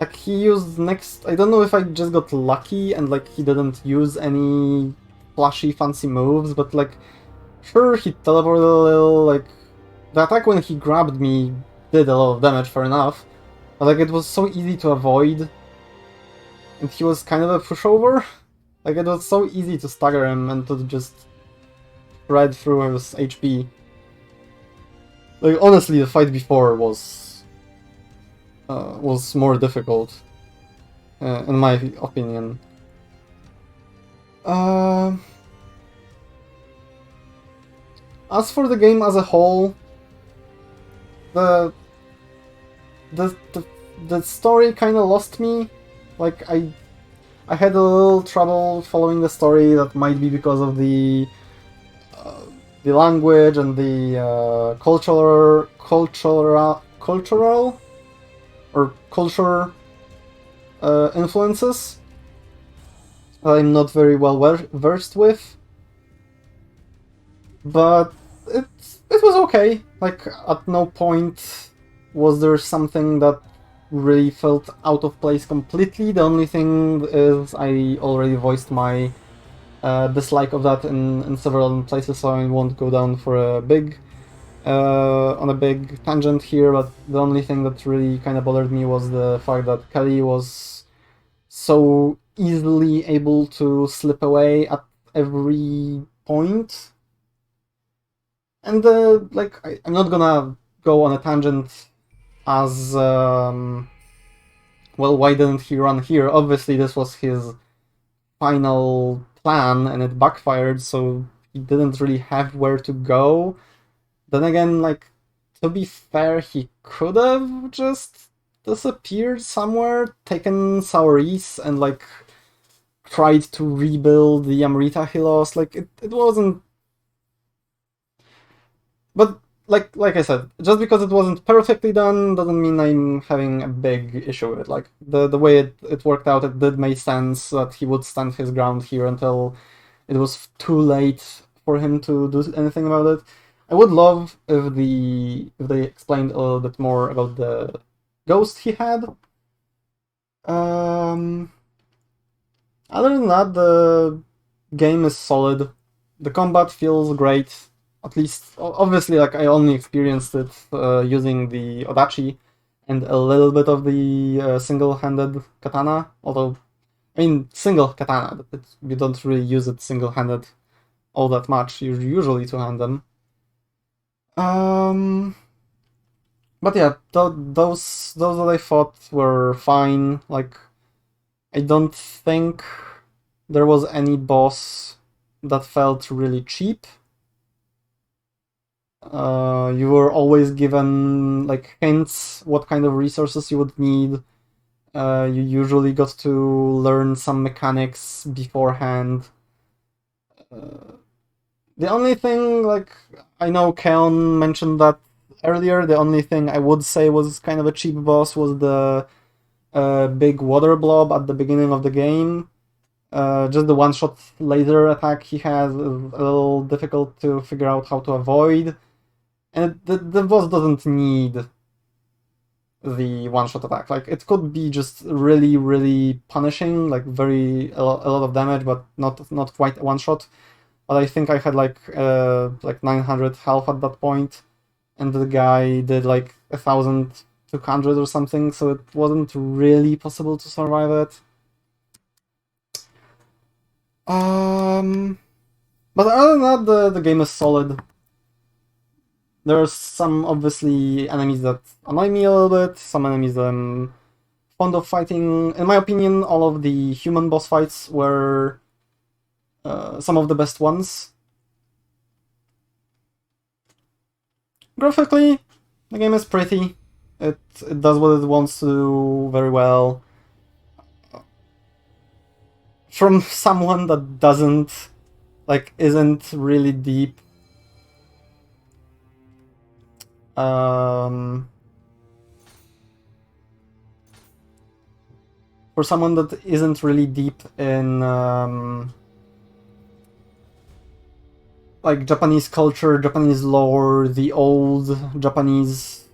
Like, he used next... I don't know if I just got lucky and like he didn't use any flashy fancy moves, but like, sure, he teleported a little, like, the attack when he grabbed me did a lot of damage, fair enough. But like, it was so easy to avoid. And he was kind of a pushover. Like, it was so easy to stagger him and to just shred through his HP. Like, honestly, the fight before was more difficult, in my opinion. As for the game as a whole, the story kind of lost me. Like, I had a little trouble following the story. That might be because of the language and the culture influences that I'm not very well versed with. But it was okay. Like, at no point was there something that really felt out of place completely. The only thing is I already voiced my dislike of that in several places, so I won't go down for a big on a big tangent here. But the only thing that really kind of bothered me was the fact that Kelly was so easily able to slip away at every point. And like, I'm not gonna go on a tangent as well, why didn't he run here? Obviously this was his final plan and it backfired, so he didn't really have where to go. Then again, like, to be fair, he could have just disappeared somewhere, taken Sauris, and like tried to rebuild the Amrita he lost. Like, it wasn't... But like I said, just because it wasn't perfectly done doesn't mean I'm having a big issue with it. Like, the way it worked out, it did make sense that he would stand his ground here until it was too late for him to do anything about it. I would love if they explained a little bit more about the ghost he had. Other than that, the game is solid. The combat feels great. At least, obviously, like, I only experienced it using the Odachi and a little bit of the single-handed katana. Although, I mean, single katana, you don't really use it single-handed all that much. You usually two-hand them. But yeah, those that I thought were fine. Like, I don't think there was any boss that felt really cheap. You were always given like hints what kind of resources you would need. You usually got to learn some mechanics beforehand. The only thing, like, I know Keon mentioned that earlier, the only thing I would say was kind of a cheap boss was the big water blob at the beginning of the game. Just the one-shot laser attack he has is a little difficult to figure out how to avoid. And the boss doesn't need the one-shot attack. Like, it could be just really, really punishing, like a lot of damage, but not quite a one-shot. but I think I had like 900 health at that point, and the guy did like 1,200 or something, so it wasn't really possible to survive it. But other than that, the game is solid. There are some, obviously, enemies that annoy me a little bit, some enemies that I'm fond of fighting. In my opinion, all of the human boss fights were some of the best ones. Graphically, the game is pretty. It does what it wants to do very well. From someone that isn't really deep. For someone that isn't really deep in like Japanese culture, Japanese lore, the old Japanese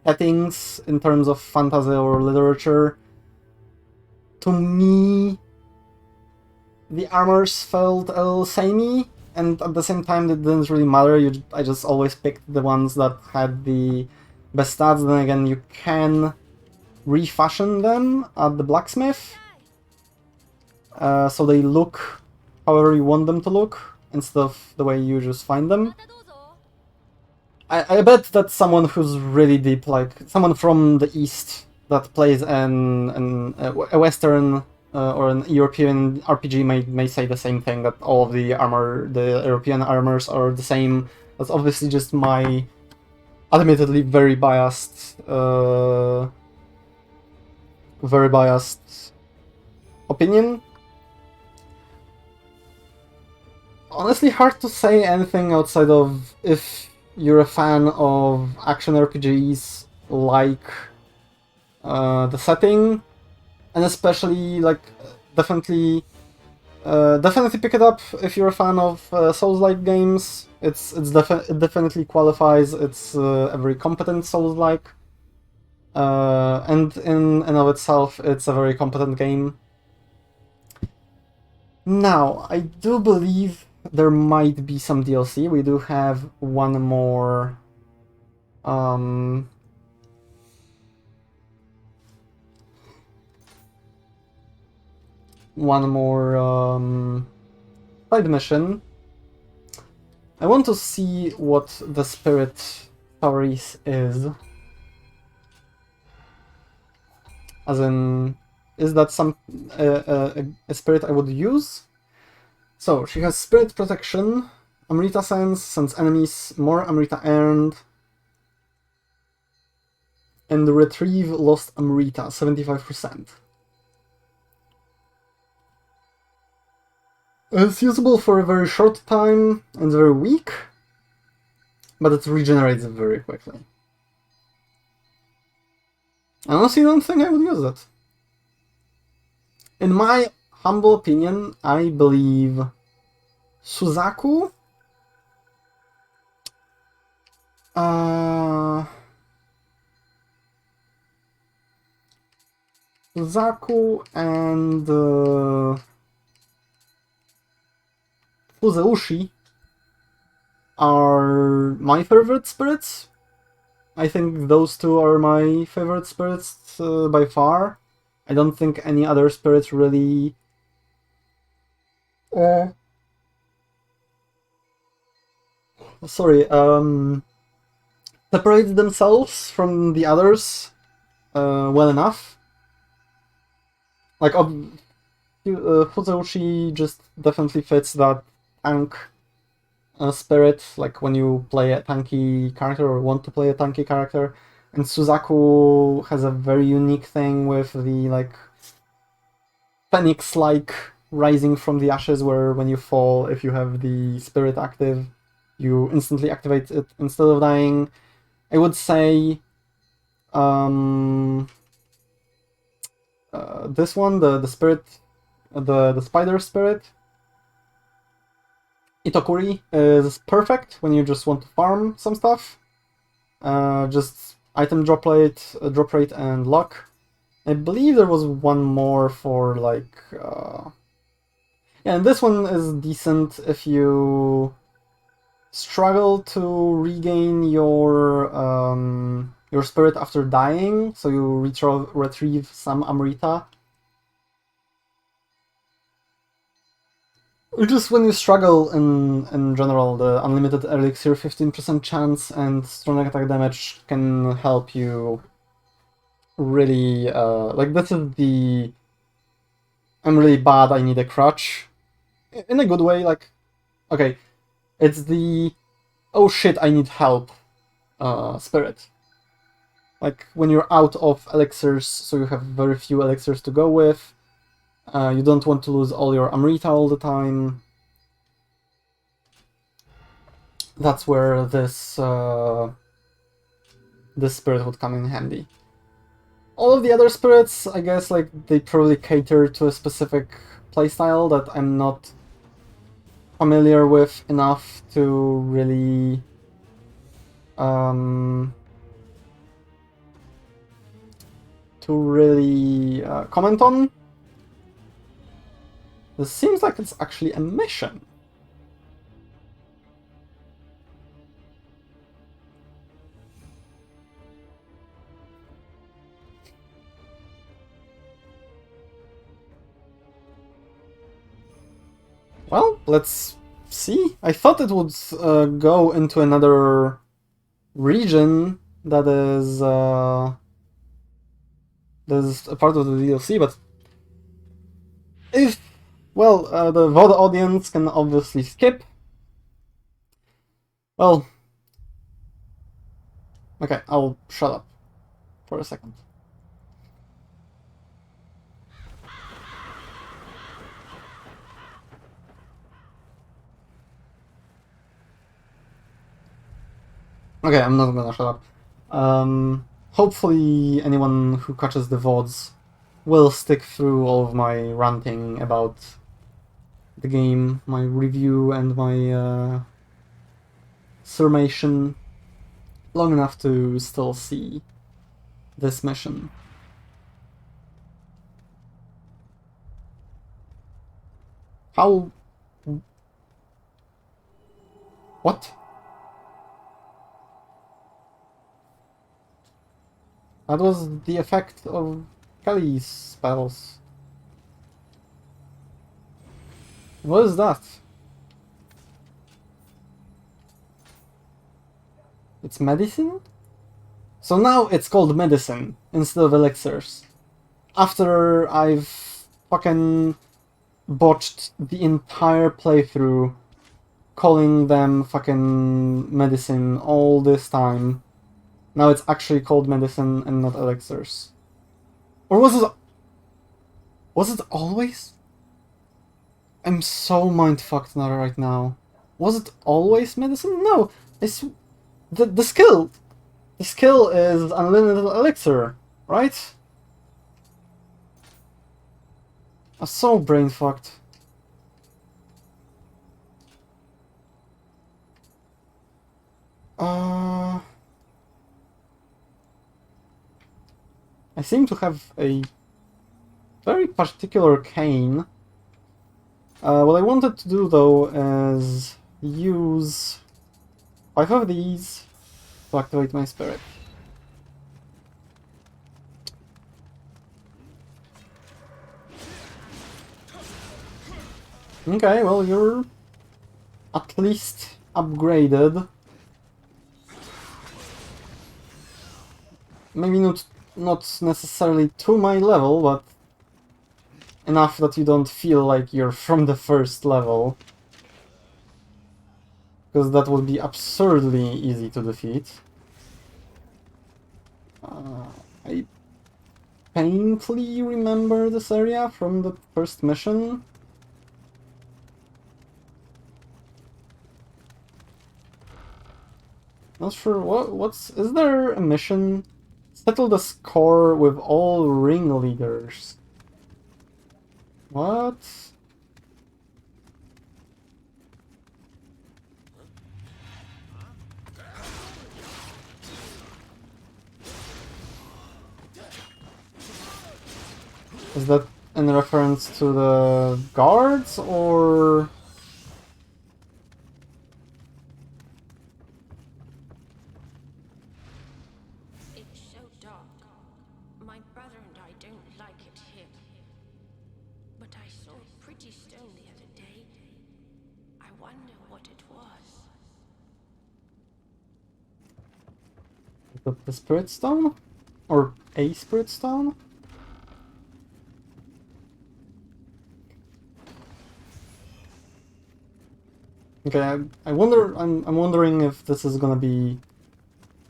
settings in terms of fantasy or literature, to me, the armors felt a little samey, and at the same time, it didn't really matter. I just always picked the ones that had the best stats. Then again, you can refashion them at the blacksmith, so they look however you want them to look, instead of the way you just find them. I bet that someone who's really deep, like someone from the East that plays a Western or an European RPG may say the same thing, that all of the European armors are the same. That's obviously just my admittedly very biased opinion. Honestly, hard to say anything outside of if you're a fan of action RPGs, like the setting, and especially like definitely pick it up if you're a fan of Souls-like games. It definitely qualifies. It's a very competent Souls-like, and in and of itself, it's a very competent game. Now, I do believe there might be some DLC. We do have one more side mission. I want to see what the Spirit Stories is. As in, is that some a spirit I would use? So, she has Spirit Protection, Amrita Sense, sends enemies more Amrita earned, and Retrieve Lost Amrita, 75%. It's usable for a very short time and very weak, but it regenerates very quickly. I honestly don't think I would use it. In my humble opinion, I believe Suzaku and Fuzeushi are my favorite spirits. I think those two are my favorite spirits by far. I don't think any other spirits really separate themselves from the others well enough. Like, Fuzeushi just definitely fits that tank spirit, like when you play a tanky character or want to play a tanky character. And Suzaku has a very unique thing with the, like, Phoenix-like rising from the ashes, where when you fall, if you have the spirit active, you instantly activate it instead of dying. I would say this one, the spirit, the spider spirit, Itokuri, is perfect when you just want to farm some stuff. Just item drop rate, and luck. I believe there was one more for, like, Yeah, and this one is decent if you struggle to regain your spirit after dying, so you retrieve some Amrita. Just when you struggle in general, the unlimited elixir 15% chance and strong attack damage can help you really, like this is the I'm really bad, I need a crutch. In a good way, like, okay, it's the oh shit, I need help spirit. Like when you're out of elixirs, so you have very few elixirs to go with, you don't want to lose all your Amrita all the time. That's where this spirit would come in handy. All of the other spirits, I guess, like they probably cater to a specific playstyle that I'm not familiar with enough to really comment on. This seems like it's actually a mission. Well, let's see. I thought it would go into another region that is a part of the DLC, but if, well, the VOD audience can obviously skip. Well, okay, I'll shut up for a second. Okay, I'm not gonna shut up. Hopefully anyone who catches the VODs will stick through all of my ranting about the game, my review and my summation long enough to still see this mission. How... What? That was the effect of Kelly's spells. What is that? It's medicine? So now it's called medicine instead of elixirs. After I've fucking botched the entire playthrough calling them fucking medicine all this time. Now it's actually called medicine and not elixirs. Or was it... Was it always? I'm so mindfucked now right now. Was it always medicine? No, it's... The skill! The skill is unlimited elixir, right? I'm so brain fucked. I seem to have a very particular cane. What I wanted to do though is use 5 of these to activate my spirit. Okay, well you're at least upgraded. Maybe not necessarily to my level, but enough that you don't feel like you're from the first level. Because that would be absurdly easy to defeat. I painfully remember this area from the first mission. Not sure is there a mission? Settle the score with all ringleaders. What? Is that in reference to the guards, or... It's so dark. My brother and I don't like it here. But I saw a pretty stone the other day. I wonder what it was. The Spirit Stone? Or a Spirit Stone? Okay, I'm wondering if this is gonna be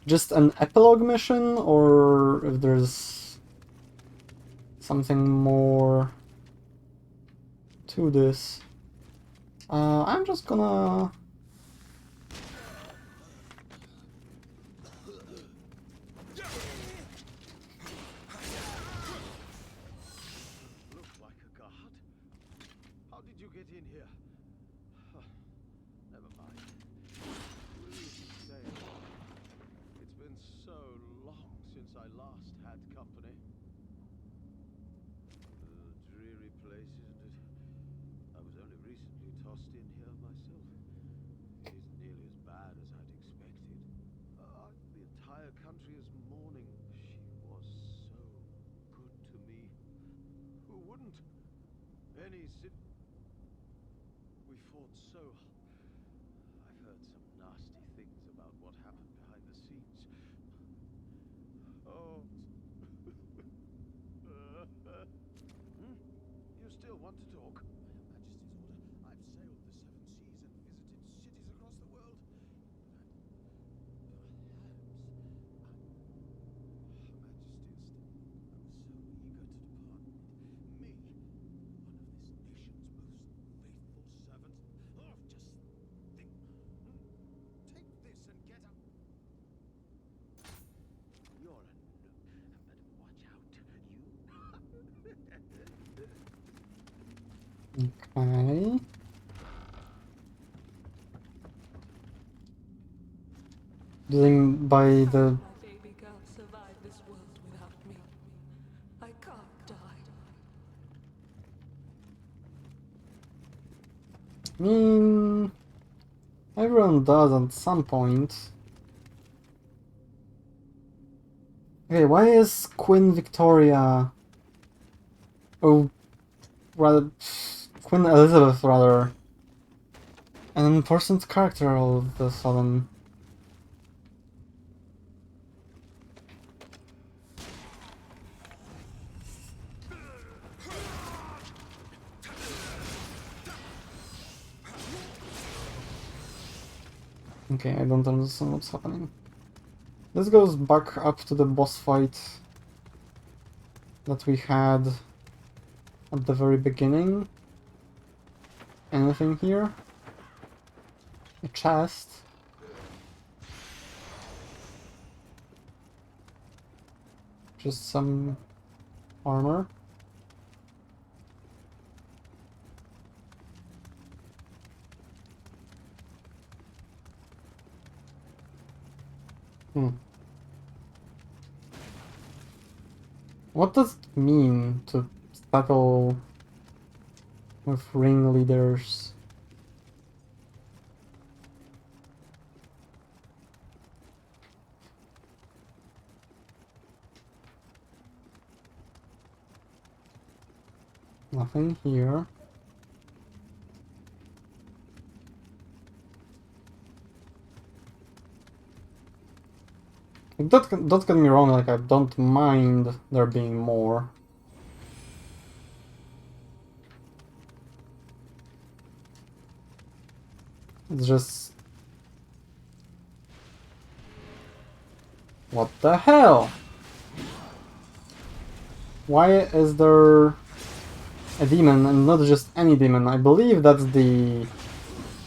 just an epilogue mission, or if there's something more to this. I'm just gonna... Look like a guard. How did you get in here? Never mind. Please stay. It's been so long since I last had company. Dreary place, isn't it? I was only recently tossed in here myself. It isn't nearly as bad as I'd expected. The entire country is mourning. She was so good to me. Who wouldn't? Any we fought so. I've heard some nasty things about what happened behind the scenes. Oh. You still want to talk? By Her Majesty's order, I've sailed the 7 seas and visited cities across the world. Okay. Judging by the... My baby can't survive this world without me. I can't die. I mean... everyone does at some point. Okay, why is Queen Victoria... oh, rather... Queen Elizabeth, rather, an important character all of a sudden? Okay, I don't understand what's happening. This goes back up to the boss fight that we had at the very beginning. Anything here? A chest. Just some armor. What does it mean to battle with ringleaders? Nothing here. Don't get me wrong, like, I don't mind there being more. It's just... what the hell? Why is there a demon, and not just any demon? I believe that's the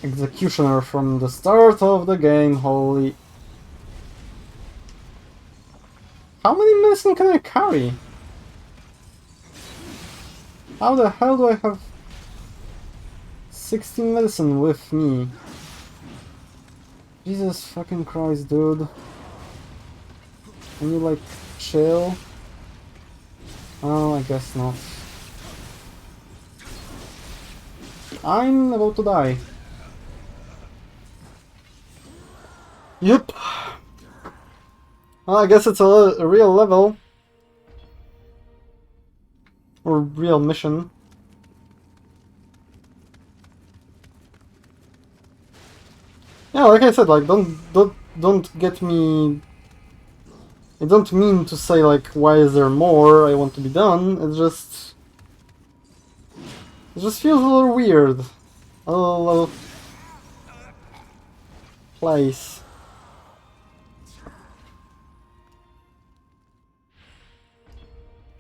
executioner from the start of the game. Holy... how many medicine can I carry? How the hell do I have 16 medicine with me? Jesus fucking Christ, dude. Can you, like, chill? Oh, I guess not. I'm about to die. Yep. Well, I guess it's a real level. Or real mission. Yeah, like I said, like don't get me. I don't mean to say like why is there more I want to be done. It just feels a little weird. A little place.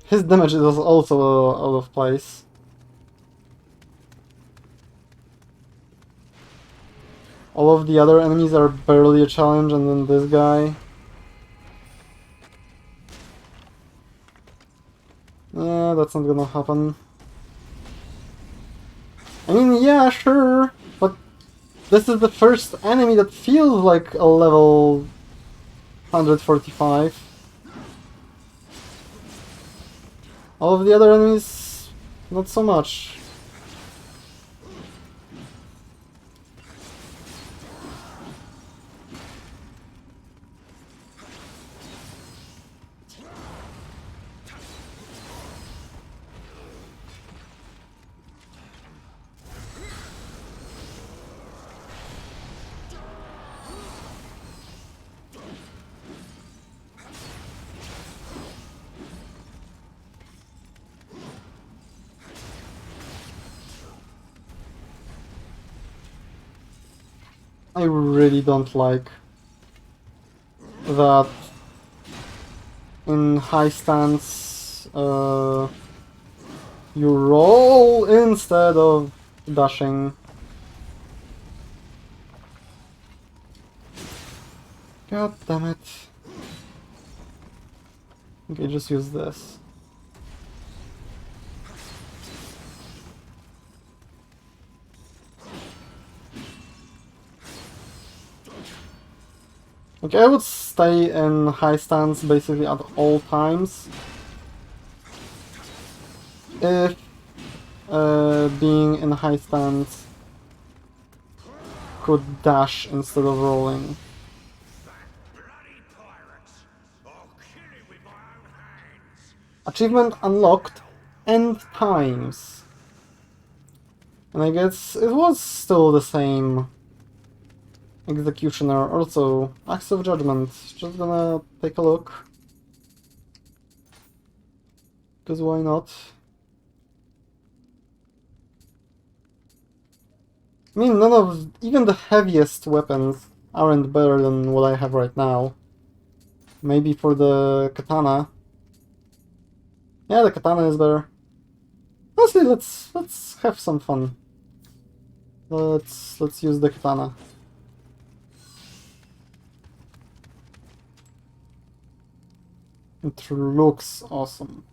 His damage is also out of place. All of the other enemies are barely a challenge, and then this guy. Yeah, that's not gonna happen. I mean, yeah, sure, but this is the first enemy that feels like a level 145. All of the other enemies, not so much. I really don't like that in high stance you roll instead of dashing. God damn it. Okay, just use this. Okay, I would stay in high stance basically at all times. If being in high stance could dash instead of rolling. Achievement unlocked end times. And I guess it was still the same executioner. Also, Axe of Judgment. Just gonna take a look. Because why not? I mean, none of... even the heaviest weapons aren't better than what I have right now. Maybe for the katana. Yeah, the katana is better. Honestly, let's have some fun. Let's use the katana. It looks awesome.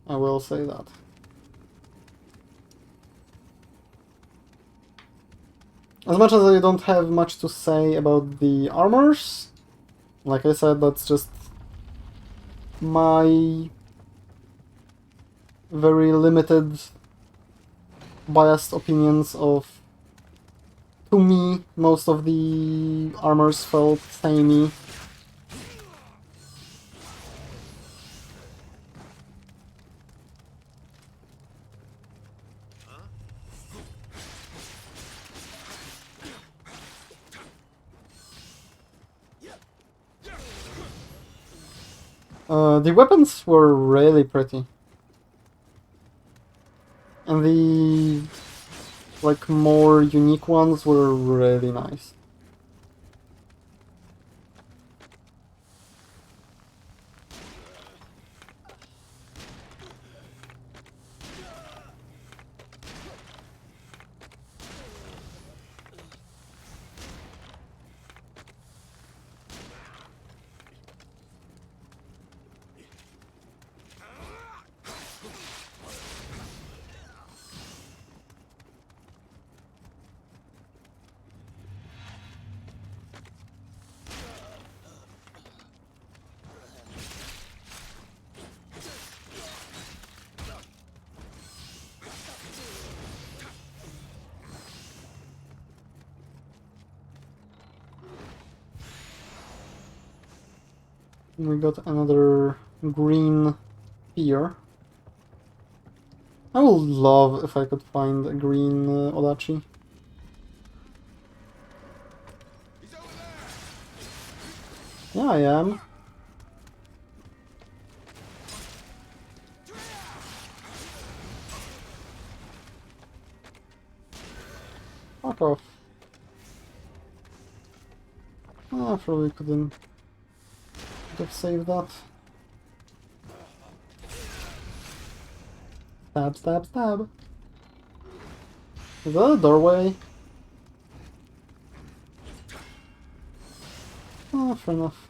I will say that. As much as I don't have much to say about the armors, like I said, that's just my very limited, biased opinions of... to me, most of the armors felt samey. The weapons were really pretty. And the like more unique ones were really nice. We got another green spear. I would love if I could find a green Odachi. Yeah, I am. Fuck off. Oh, I probably could have saved that. Stab, stab, stab. Is that a doorway? Oh, fair enough.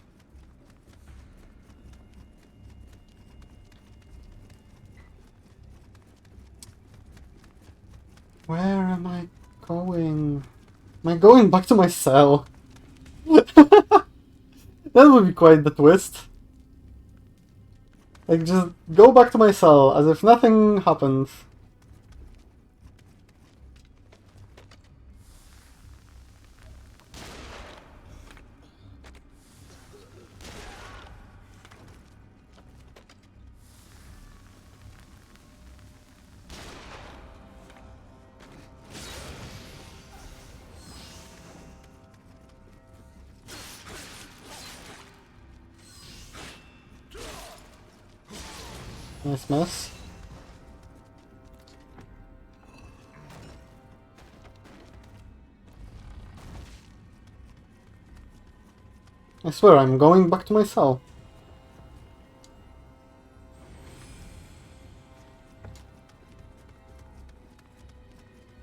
Where am I going? Am I going back to my cell? That would be quite the twist. Like, just go back to my cell as if nothing happened. Nice mess. I swear, I'm going back to my cell.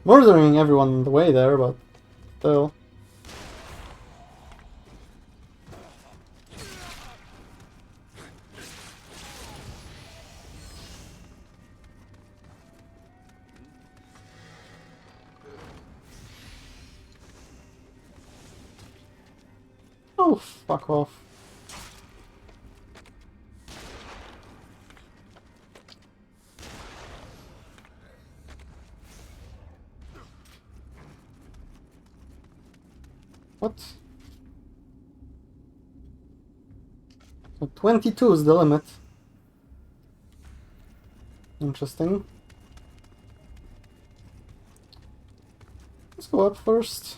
Murdering everyone on the way there, but still. Oh, fuck off. What? So 22 is the limit. Interesting. Let's go up first.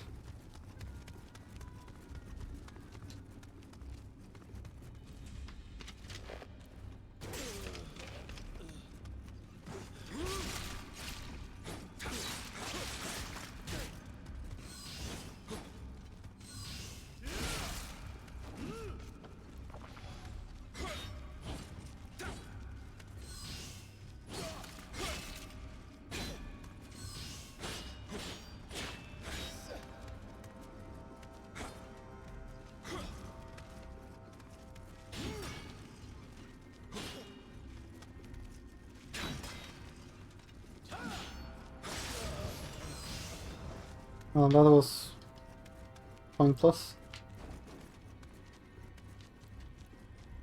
Oh, that was pointless.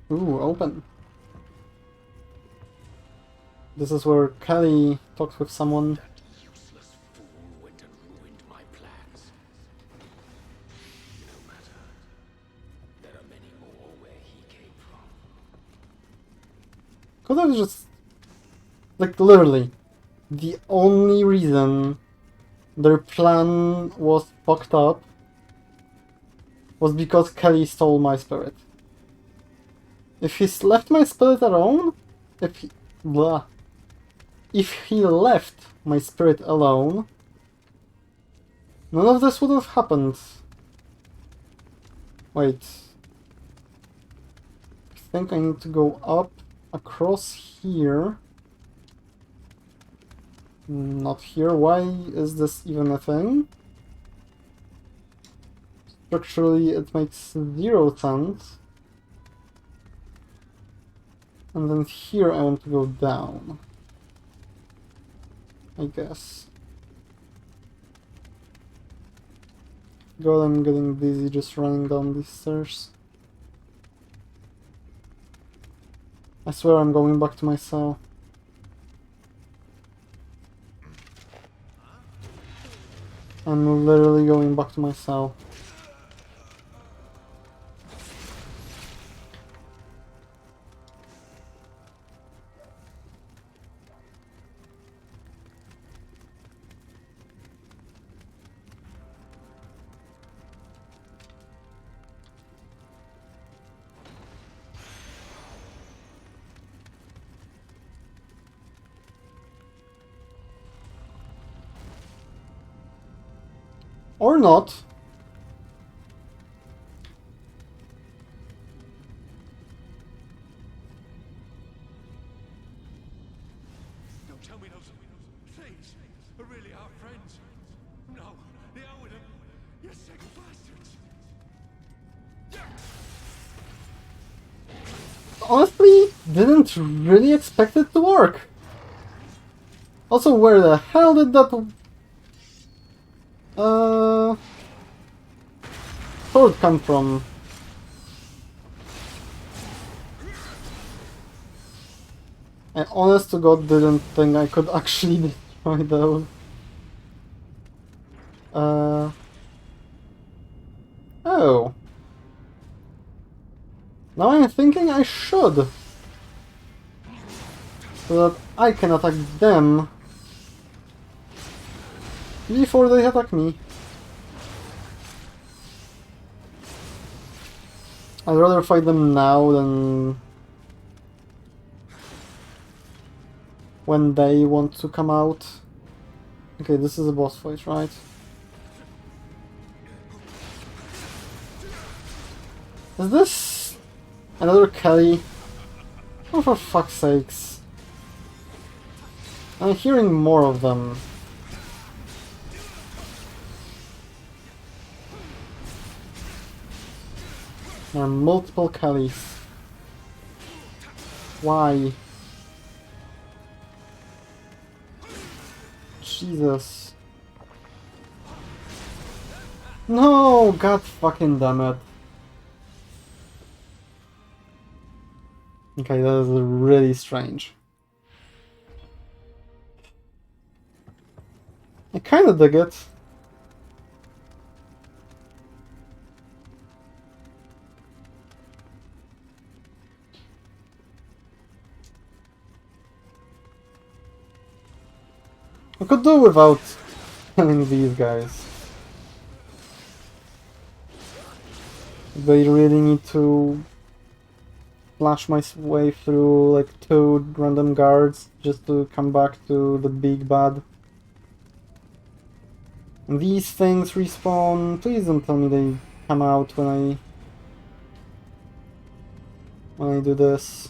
Ooh, open. This is where Kelly talks with someone. That useless fool went and ruined my plans. No matter. There are many more where he came from. Could have just... like, literally, the only reason their plan was fucked up was because Kelly stole my spirit. If he's left my spirit alone, if he left my spirit alone, none of this would have happened. Wait. I think I need to go up across here. Not here. Why is this even a thing? Structurally, it makes 0 sense. And then here I want to go down. I guess. God, I'm getting dizzy just running down these stairs. I swear I'm going back to my cell. I'm literally going back to my cell. Or not. Don't tell me those things are really our friends. No, the hell with them. You sick bastards. Honestly, didn't really expect it to work. Also, where the hell did that sword come from? I honest to God didn't think I could actually destroy those. Oh. Now I'm thinking I should. So that I can attack them before they attack me. I'd rather fight them now than when they want to come out. Okay, this is a boss fight, right? Is this another Kelly? Oh, for fuck's sakes. I'm hearing more of them. There are multiple Kellys. Why? Jesus. No! God fucking damn it. Okay, that is really strange. I kinda dig it. I could do without killing these guys. They really need to flash my way through like 2 random guards just to come back to the big bad. And these things respawn. Please don't tell me they come out when I do this.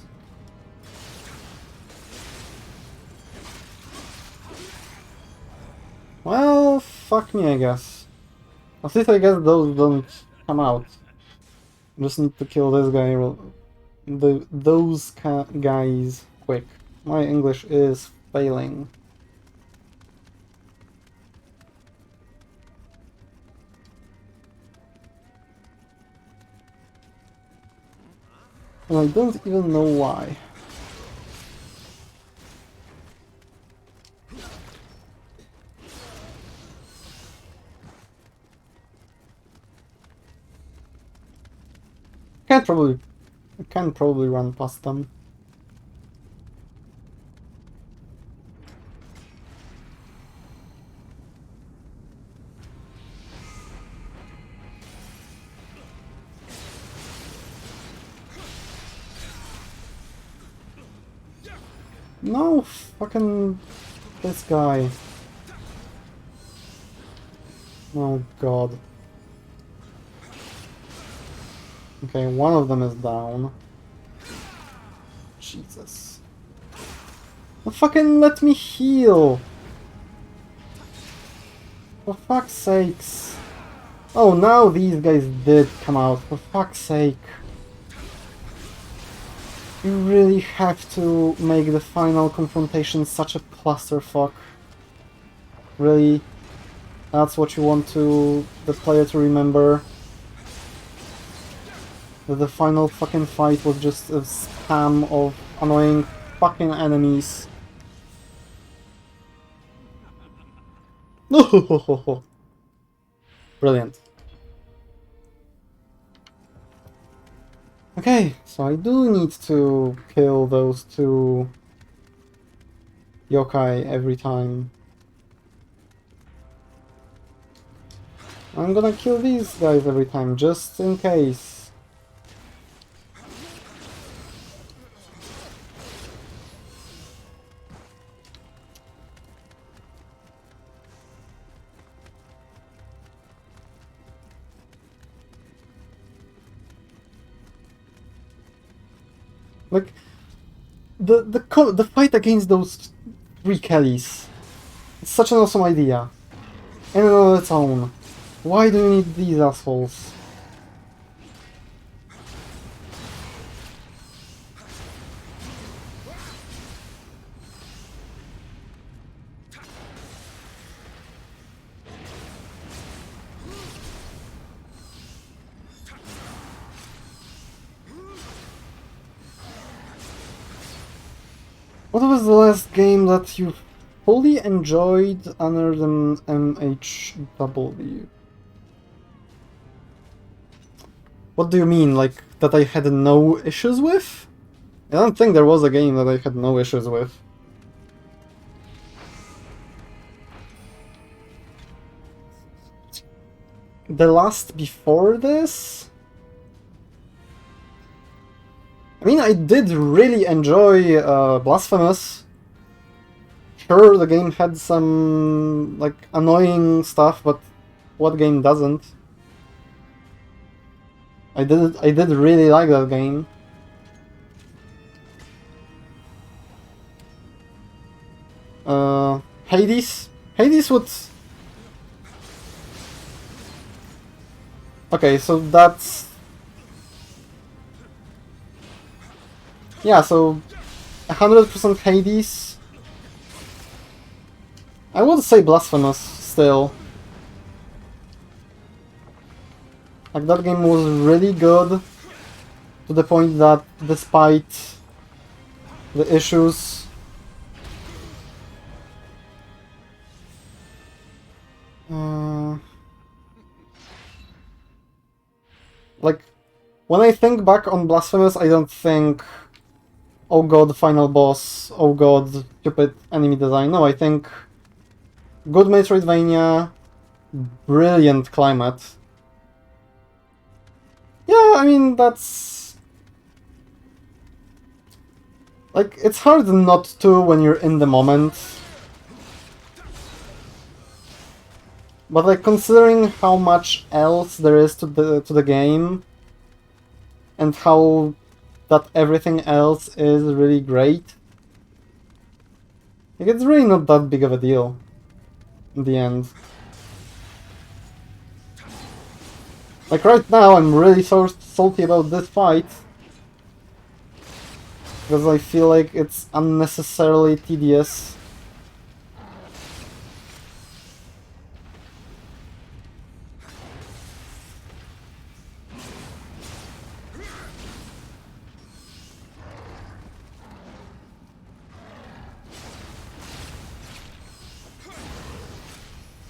Well, fuck me, I guess. At least I guess those don't come out. Just need to kill this guy, those guys quick. My English is failing. And I don't even know why. I can probably run past them. No, fucking this guy. Oh god. Okay, one of them is down. Jesus. Well, fucking let me heal! For fuck's sakes. Oh, now these guys did come out, for fuck's sake. You really have to make the final confrontation such a clusterfuck. Really? That's what you want the player to remember? That the final fucking fight was just a spam of annoying fucking enemies. Brilliant. Okay, so I do need to kill those 2 yokai every time. I'm gonna kill these guys every time, just in case. Like the fight against those 3 Kellys. It's such an awesome idea. In and on its own. Why do you need these assholes? What was the last game that you fully enjoyed other than MHW? What do you mean, like, that I had no issues with? I don't think there was a game that I had no issues with. The last before this? I mean, I did really enjoy Blasphemous. Sure, the game had some, like, annoying stuff, but what game doesn't? I did really like that game. Hades? Hades would... Okay, so that's... Yeah, so 100% Hades. I would say Blasphemous still. Like, that game was really good, to the point that despite the issues, like, when I think back on Blasphemous, I don't think, oh god, final boss, oh god, stupid enemy design. No, I think good Metroidvania, brilliant climate. Yeah, I mean, that's... Like, it's hard not to when you're in the moment. But, like, considering how much else there is to the game, and how that everything else is really great, like, it's really not that big of a deal in the end. Like, right now, I'm really so salty about this fight, because I feel like it's unnecessarily tedious.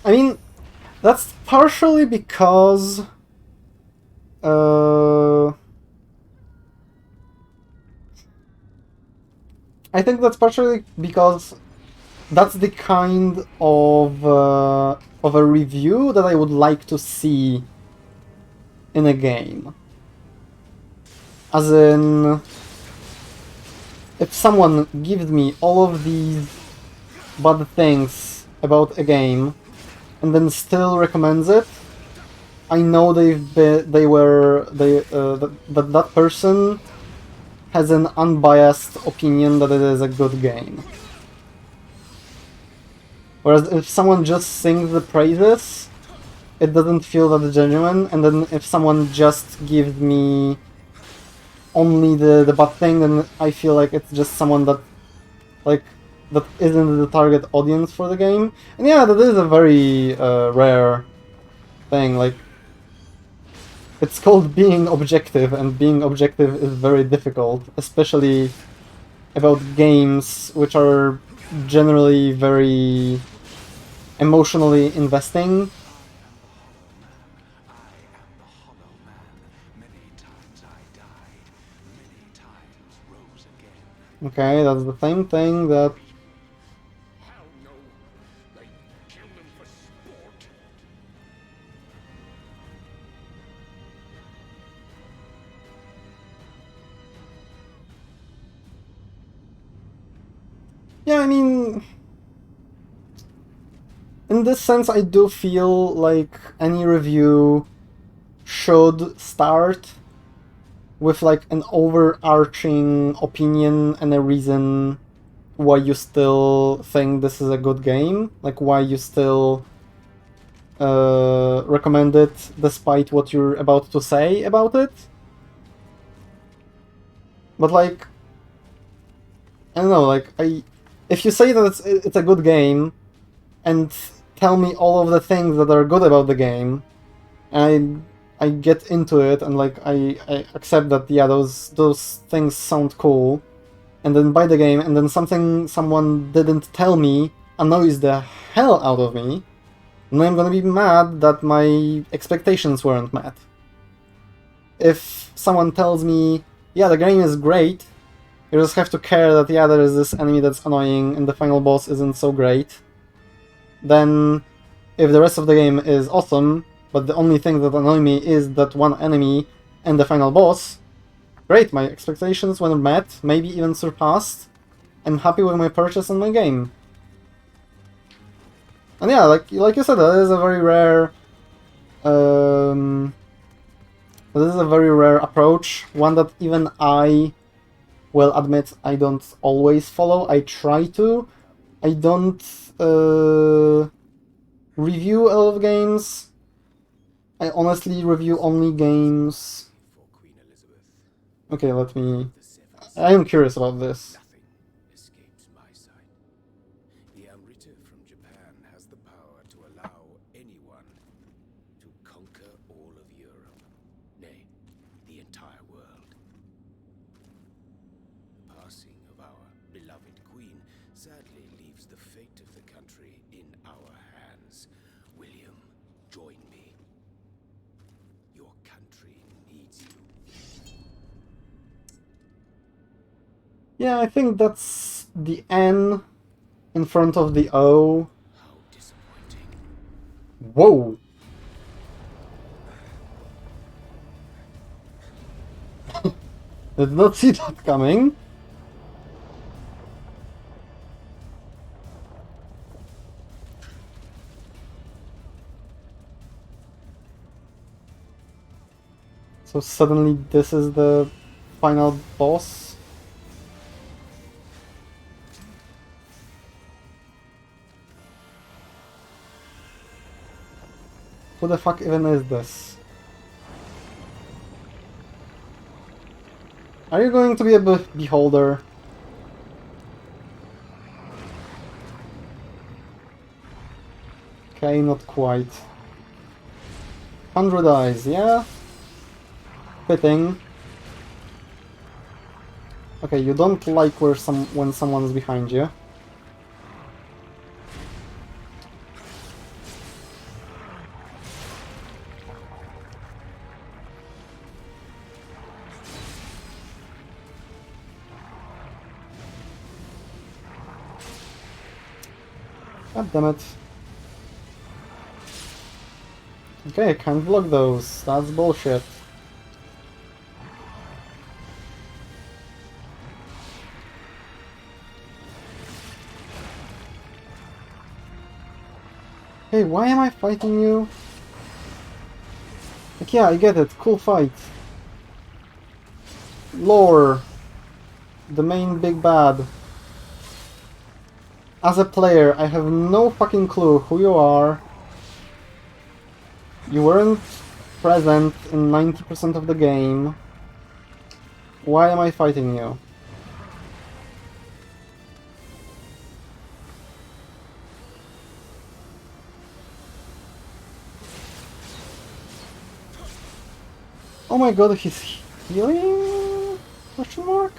I mean, that's partially because... I think that's partially because that's the kind of a review that I would like to see in a game. As in, if someone gives me all of these bad things about a game and then still recommends it, I know that person has an unbiased opinion that it is a good game. Whereas if someone just sings the praises, it doesn't feel that genuine, and then if someone just gives me only the bad thing, then I feel like it's just someone that, like, that isn't the target audience for the game. And yeah, that is a very rare thing, like, it's called being objective, and being objective is very difficult, especially about games which are generally very emotionally investing. Okay, that's the same thing that... Hell no. They kill them for sport. Yeah, I mean... In this sense, I do feel like any review should start with like an overarching opinion and a reason why you still think this is a good game, like why you still recommend it despite what you're about to say about it. But like, I don't know, like if you say that it's a good game and tell me all of the things that are good about the game, and I get into it and like I accept that yeah those things sound cool, and then buy the game and then someone didn't tell me annoys the hell out of me, and I'm gonna be mad that my expectations weren't met. If someone tells me, yeah, the game is great, you just have to care that yeah there is this enemy that's annoying and the final boss isn't so great, then if the rest of the game is awesome, but the only thing that annoys me is that one enemy and the final boss, great, my expectations were met, maybe even surpassed. I'm happy with my purchase and my game. And yeah, like you said, that is a very rare approach, one that even I will admit I don't always follow. I try to. I don't review a lot of games. I honestly review only games. Okay, let me. I am curious about this. Nothing escapes my sight. The Amrita from Japan has the power to allow anyone to conquer all of Europe, nay, the entire world. The passing of our beloved queen sadly leaves the fate of the country in our hands. William, join me. Your country needs you. Yeah, I think that's the N in front of the O. How disappointing. Whoa! Did not see that coming. So suddenly this is the final boss. Who the fuck even is this? Are you going to be a beholder? Okay, not quite. 100 eyes, yeah? Fitting. Okay, you don't like when someone's behind you. God damn it. Okay, I can't block those. That's bullshit. Hey, why am I fighting you? Like, yeah, I get it. Cool fight. Lore. The main big bad. As a player, I have no fucking clue who you are. You weren't present in 90% of the game. Why am I fighting you? Oh my god, he's healing? Question mark?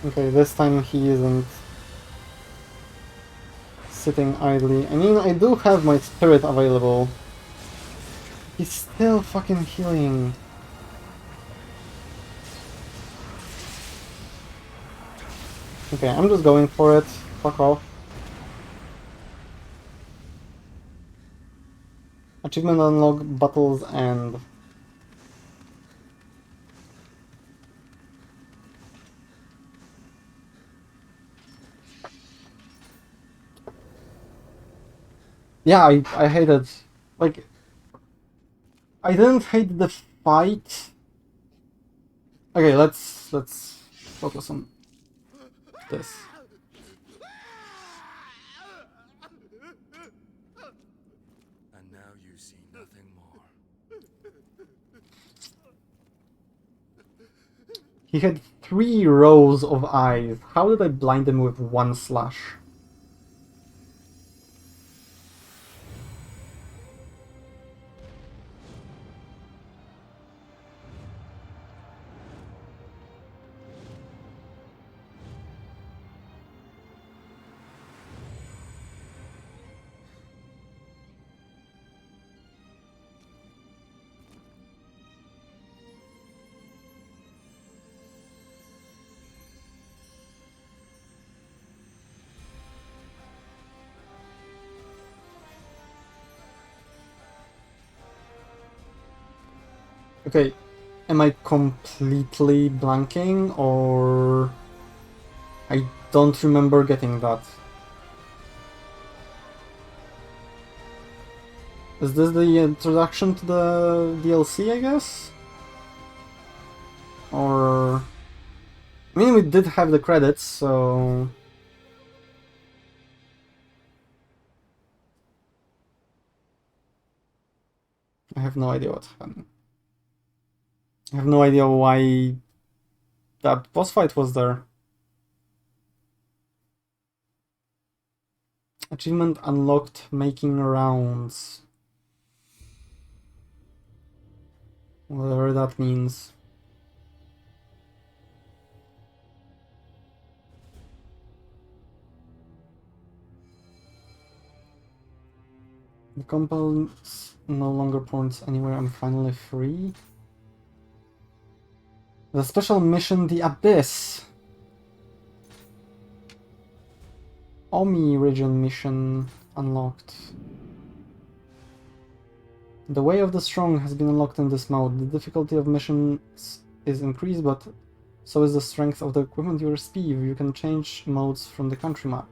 Okay, this time he isn't sitting idly. I mean, I do have my spirit available. He's still fucking healing. Okay, I'm just going for it. Fuck off. Achievement unlock, battles end. Yeah, I hated, like, I didn't hate the fight. Okay, let's focus on this. And now you see nothing more. He had 3 rows of eyes. How did I blind him with 1 slash? Okay, am I completely blanking, or I don't remember getting that? Is this the introduction to the DLC, I guess? Or... I mean, we did have the credits, so... I have no idea what's happening. I have no idea why that boss fight was there. Achievement unlocked, making rounds. Whatever that means. The compounds no longer points anywhere. I'm finally free. The special mission, The Abyss. Omi region mission unlocked. The Way of the Strong has been unlocked in this mode. The difficulty of missions is increased, but so is the strength of the equipment you receive. You can change modes from the country map.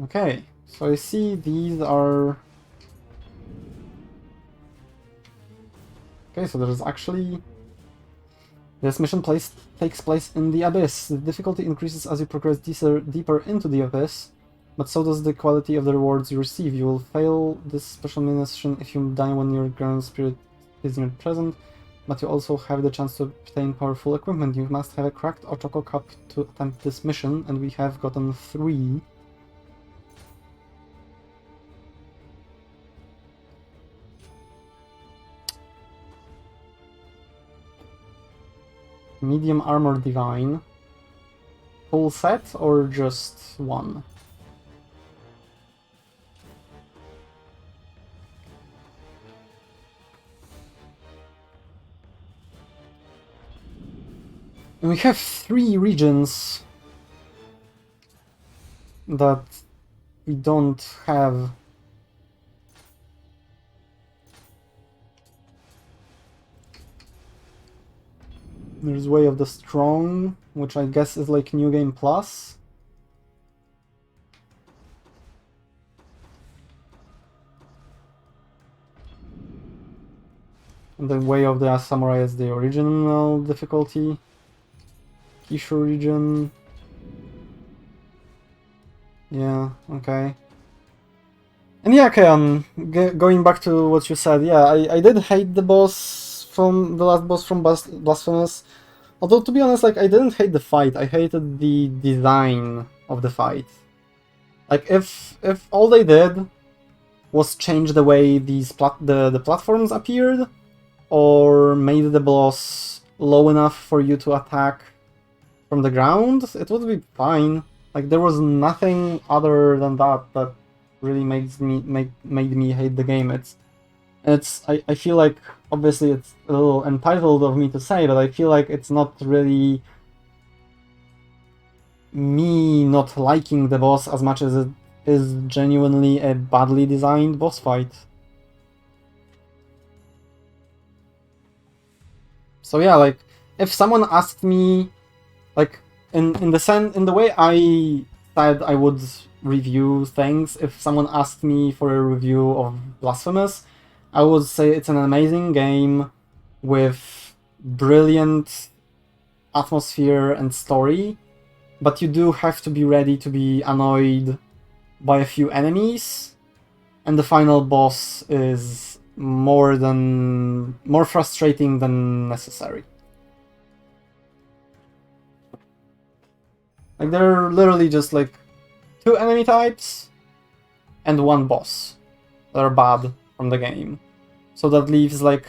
Okay, so I see these are... Okay, so there's actually... This mission takes place in the Abyss. The difficulty increases as you progress deeper into the Abyss, but so does the quality of the rewards you receive. You will fail this special mission if you die when your ground spirit is not present, but you also have the chance to obtain powerful equipment. You must have a cracked Ochoko Cup to attempt this mission, and we have gotten 3. Medium Armor Divine. Full set or just 1? And we have 3 regions that we don't have. There's Way of the Strong, which I guess is like New Game Plus. And then Way of the Samurai is the original difficulty. Kishu region. Yeah, okay. And yeah, okay, going back to what you said, yeah, I did hate the boss from the last boss from Blasphemous. Although, to be honest, like, I didn't hate the fight, I hated the design of the fight. Like, if all they did was change the way these the platforms appeared, or made the boss low enough for you to attack from the ground, it would be fine. Like there was nothing other than that really made me hate the game. I feel like obviously it's a little entitled of me to say, but I feel like it's not really me not liking the boss as much as it is genuinely a badly designed boss fight. So yeah, like if someone asked me, like in the way I said I would review things, if someone asked me for a review of Blasphemous, I would say it's an amazing game with brilliant atmosphere and story, but you do have to be ready to be annoyed by a few enemies, and the final boss is more frustrating than necessary. Like there are literally just like 2 enemy types and 1 boss that are bad from the game. So that leaves like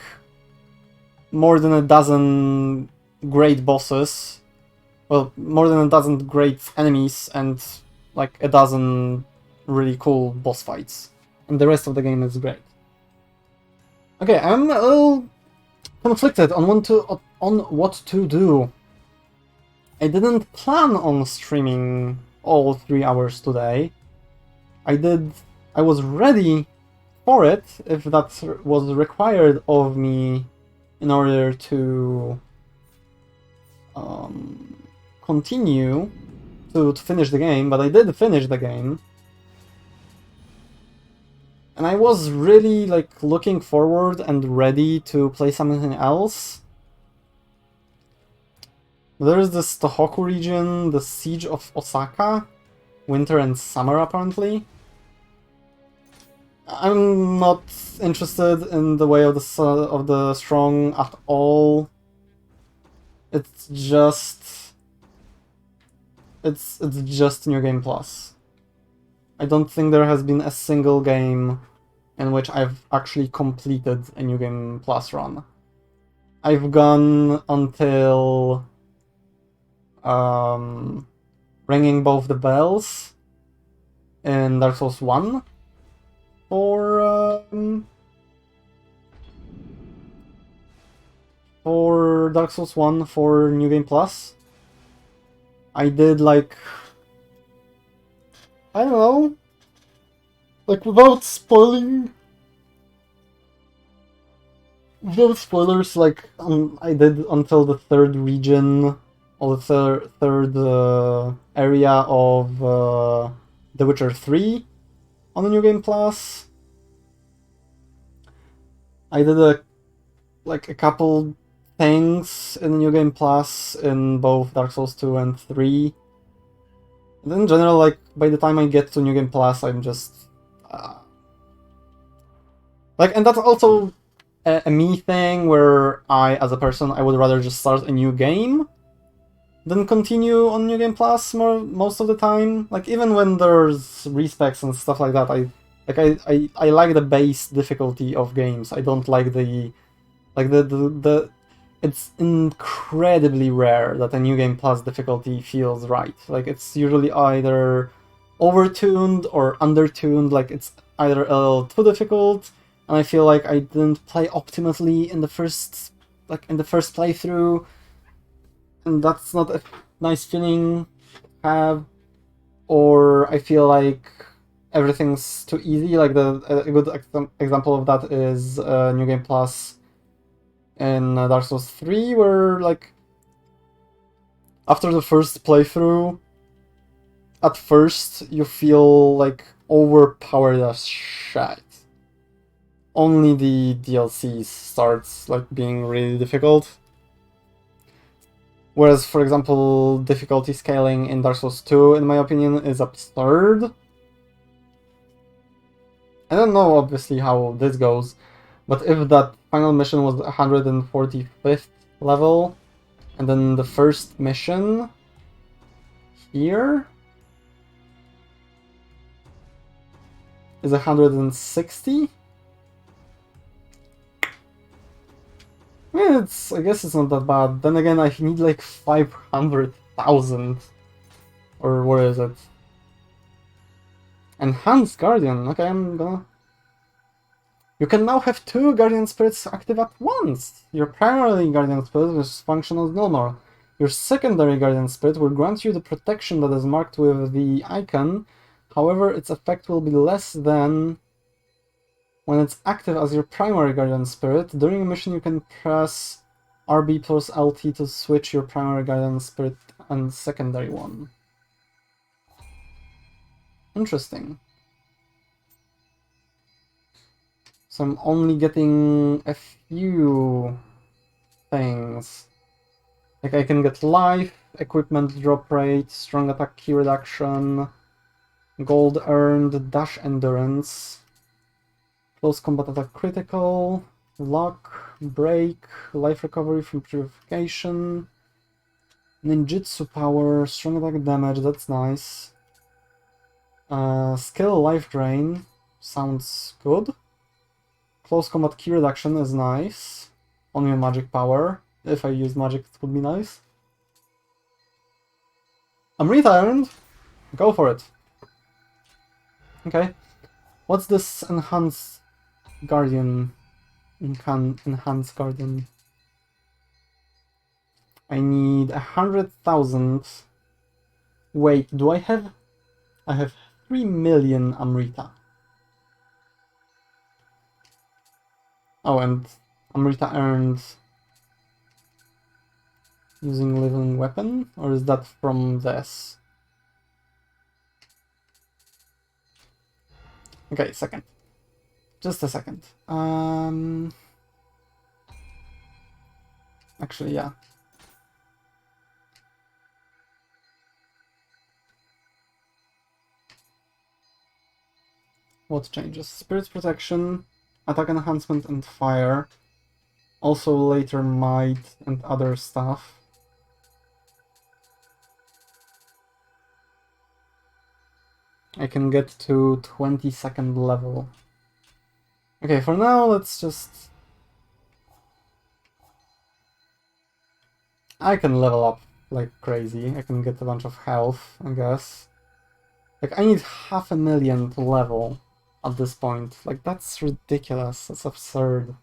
more than a dozen great bosses. Well, more than a dozen great enemies and like a dozen really cool boss fights. And the rest of the game is great. Okay, I'm a little conflicted on what to do. I didn't plan on streaming all 3 hours today. I was ready for it if that was required of me in order to continue to finish the game, but I did finish the game. And I was really like looking forward and ready to play something else. There's this Tohoku region, the Siege of Osaka, winter and summer apparently. I'm not interested in the way of the strong at all. It's just New Game Plus. I don't think there has been a single game in which I've actually completed a New Game Plus run. I've gone until ringing both the bells in Dark Souls 1 for Dark Souls 1 for New Game Plus. I did like, I don't know, like without spoilers, like I did until the 3rd region or the third area of The Witcher 3 on the New Game Plus. I did a couple things in the New Game Plus in both Dark Souls 2 and 3. And in general, like by the time I get to New Game Plus, I'm just and that's also a me thing where as a person, I would rather just start a new game than continue on New Game Plus most of the time. Like even when there's respecs and stuff like that, I like the base difficulty of games. I don't like the it's incredibly rare that a New Game Plus difficulty feels right. Like it's usually either overtuned or undertuned. Like it's either a little too difficult, and I feel like I didn't play optimally in the first playthrough, and that's not a nice feeling to have. Or I feel like everything's too easy. Like a good example of that is New Game Plus in Dark Souls 3, where like after the first playthrough, at first you feel like overpowered as shit. Only the DLC starts like being really difficult. Whereas, for example, difficulty scaling in Dark Souls 2, in my opinion, is absurd. I don't know, obviously, how this goes, but if that final mission was 145th level, and then the first mission here is 160? I guess it's not that bad. Then again, I need like 500,000 Or where is it? Enhanced Guardian. Okay, I'm gonna... You can now have 2 Guardian Spirits active at once! Your primary Guardian Spirit will function as normal. Your secondary Guardian Spirit will grant you the protection that is marked with the icon. However, its effect will be less than when it's active as your primary Guardian Spirit. During a mission, you can press RB plus LT to switch your primary Guardian Spirit and secondary one. Interesting. So I'm only getting a few things. Like I can get life, equipment drop rate, strong attack key reduction, gold earned, dash endurance, close combat attack critical, luck, break, life recovery from purification, ninjutsu power, strong attack damage, that's nice. Skill life drain, sounds good. Close combat key reduction is nice. On your magic power. If I use magic, it would be nice. I'm returned. Go for it. Okay. What's this enhanced guardian? Enhanced guardian. I need 100,000. Wait, do I have? I have 3 million Amrita. Oh, and Amrita earned using living weapon, or is that from this? Okay, second. Just a second. Actually, yeah. What changes? Spirit protection, attack enhancement, and fire. Also later might and other stuff. I can get to 22nd level. Okay, for now, let's just... I can level up like crazy. I can get a bunch of health, I guess. Like, I need 500,000 to level at this point. Like, that's ridiculous. That's absurd.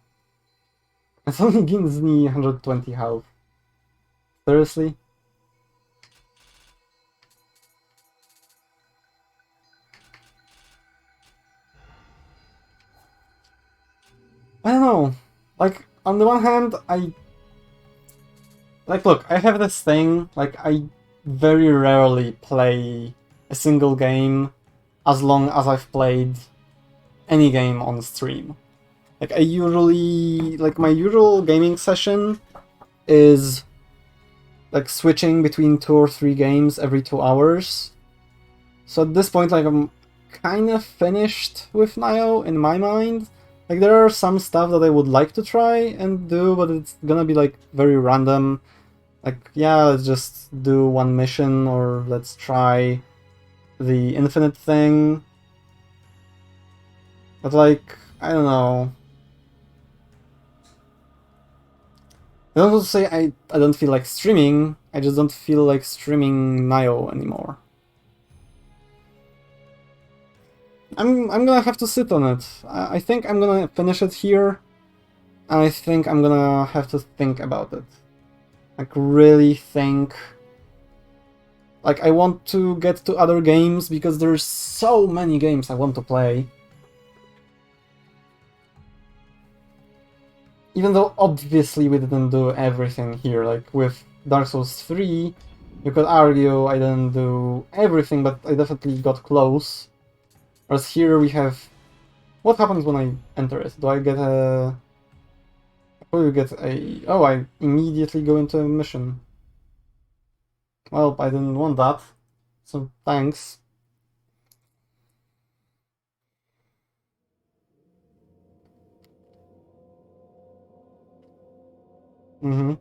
It only gives me 120 health. Seriously? I don't know. Like, on the one hand, Like, look, I have this thing, like, I very rarely play a single game as long as I've played any game on stream. Like, I usually... Like, my usual gaming session is, like, switching between 2 or 3 games every 2 hours. So at this point, like, I'm kind of finished with Nioh in my mind. Like, there are some stuff that I would like to try and do, but it's gonna be, like, very random. Like, yeah, let's just do one mission, or let's try the infinite thing. But, like, I don't know. I don't want to say I don't feel like streaming, I just don't feel like streaming Nioh anymore. I'm gonna have to sit on it. I think I'm gonna finish it here, and I think I'm gonna have to think about it. Like, really think. Like, I want to get to other games, because there's so many games I want to play. Even though obviously we didn't do everything here, like with Dark Souls 3, you could argue I didn't do everything, but I definitely got close. Whereas here we have... What happens when I enter it? Do I get a... I probably get a... Oh, I immediately go into a mission. Well, I didn't want that, so thanks. Mm-hmm.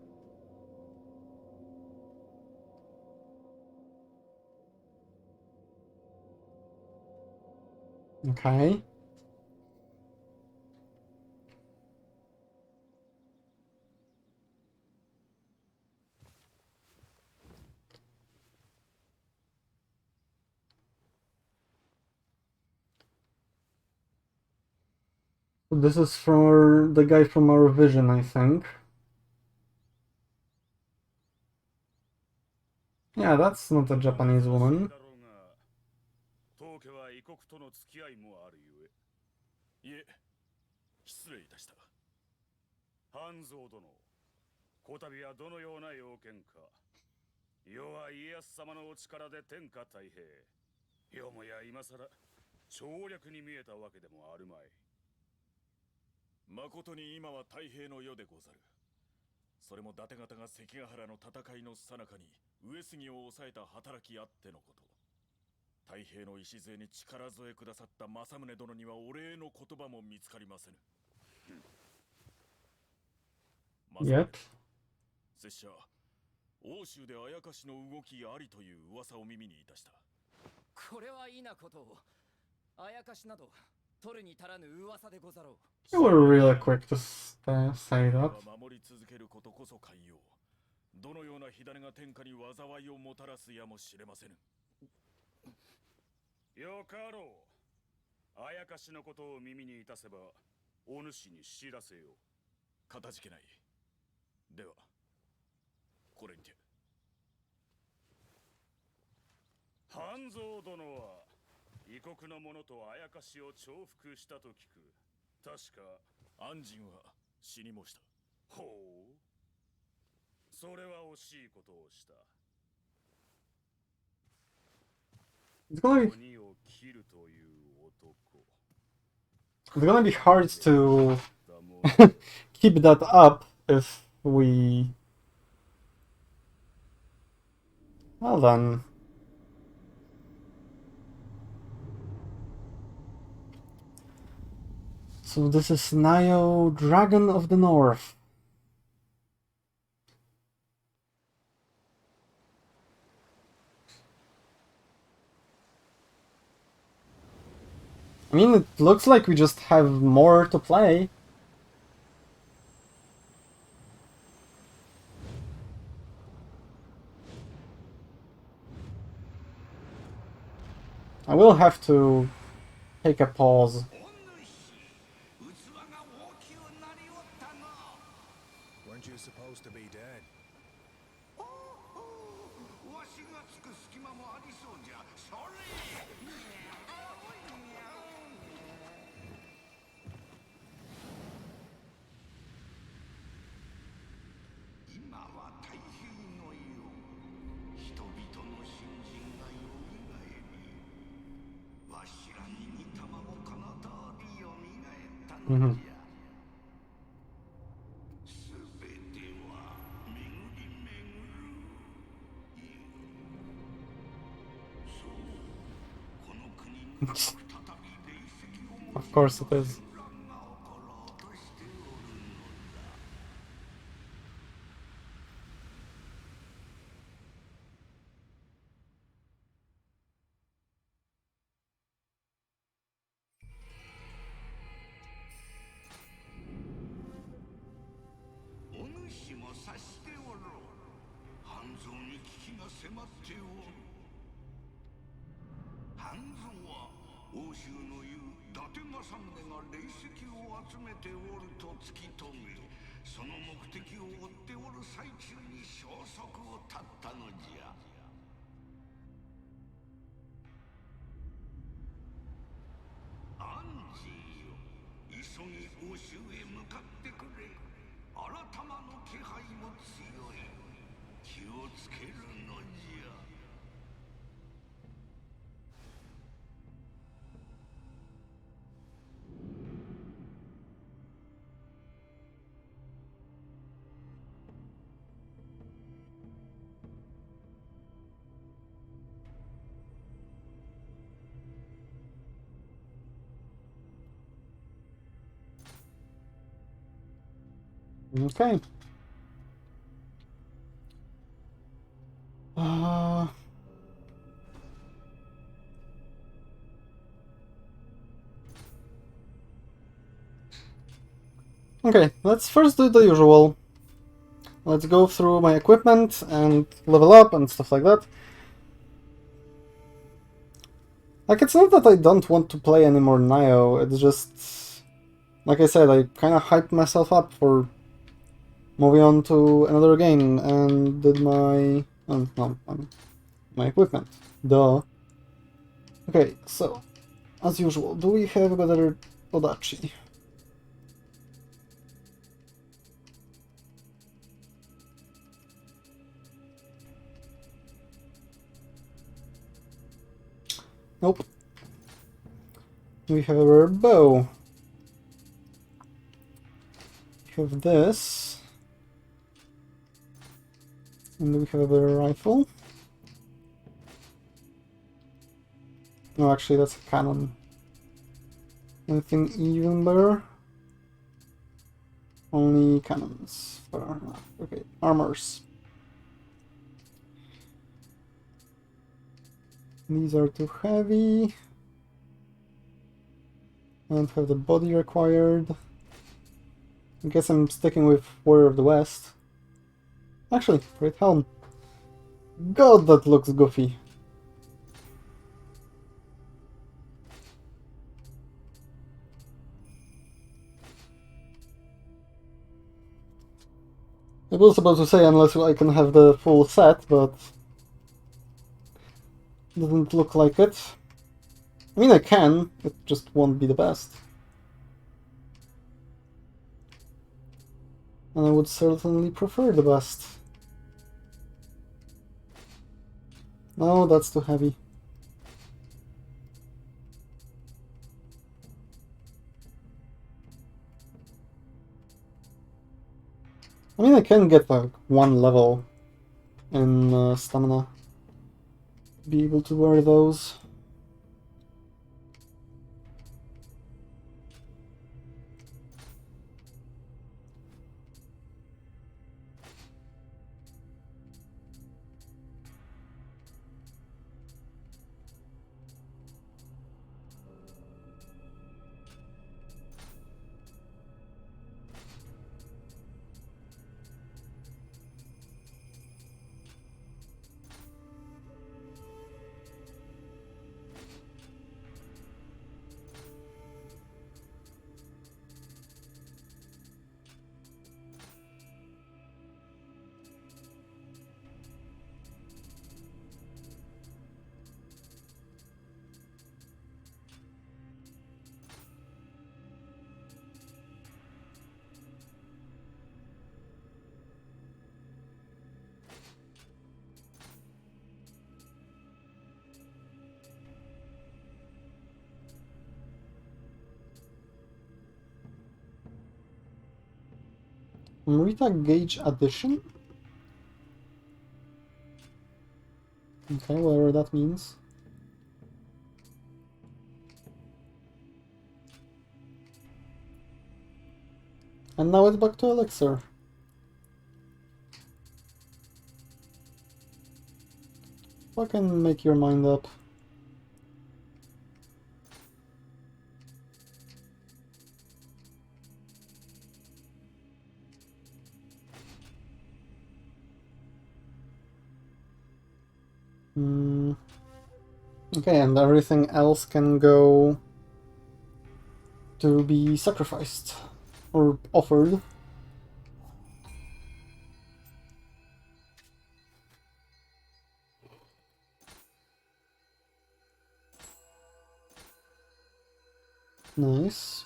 Okay. This is from the guy from our vision, I think. Yeah, that's not a Japanese woman. 当家は異国との付き合いもあるゆえ。いえ、失礼いたした。半蔵殿、こたびはどのような要件か。世は家康様のお力で天下太平。よもや今さら調略に見えたわけでもあるまい。誠に今は太平の世でござる。それも伊達方が関ヶ原の戦いの最中に上杉を抑えた働きあってのこと。太平の礎に力添えくださった政宗殿にはお礼の言葉も見つかりませぬ。Yep. 拙者、欧州であやかしの動きありという噂を耳にいたした。これは異なことを。あやかしなど取るに足らぬ噂でござろう。You were really quick to say that. 守り続けることこそ寛容。どのような火種が天下に災いをもたらすやもしれませぬ。よかろう。あやかしのことを耳にいたせば、お主に知らせよう。かたじけない。では、これにて。半蔵殿は異国の者とあやかしを重複したと聞く。確か安心は死にもした。ほう、それは惜しいことをした。It's gonna be, 鬼を切るという男。 it's gonna be hard to keep that up if we... Well then. So this is Nioh, Dragon of the North. I mean, it looks like we just have more to play. I will have to take a pause. Weren't you supposed to be dead? Mm-hmm. Of course it is. Okay. Okay, let's first do the usual. Let's go through my equipment and level up and stuff like that. Like, it's not that I don't want to play any more Nioh, it's just... like I said, I kind of hyped myself up for moving on to another game and did my... no, my equipment. Duh. Okay, so, as usual, do we have a better Odachi? Nope. We have a rare bow. We have this. And we have a better rifle. No, actually, that's a cannon. Anything even better? Only cannons. Fair enough. Okay, armors. These are too heavy. I don't have the body required. I guess I'm sticking with Warrior of the West. Actually, great helm. God, that looks goofy. I was about to say unless I can have the full set, but doesn't look like it. I mean, I can, it just won't be the best. And I would certainly prefer the best. No, that's too heavy. I mean, I can get like one level in stamina. Be able to wear those. Marita Gauge Addition? Okay, whatever that means. And now it's back to Elixir. Fucking make your mind up. Okay, and everything else can go to be sacrificed or offered. Nice.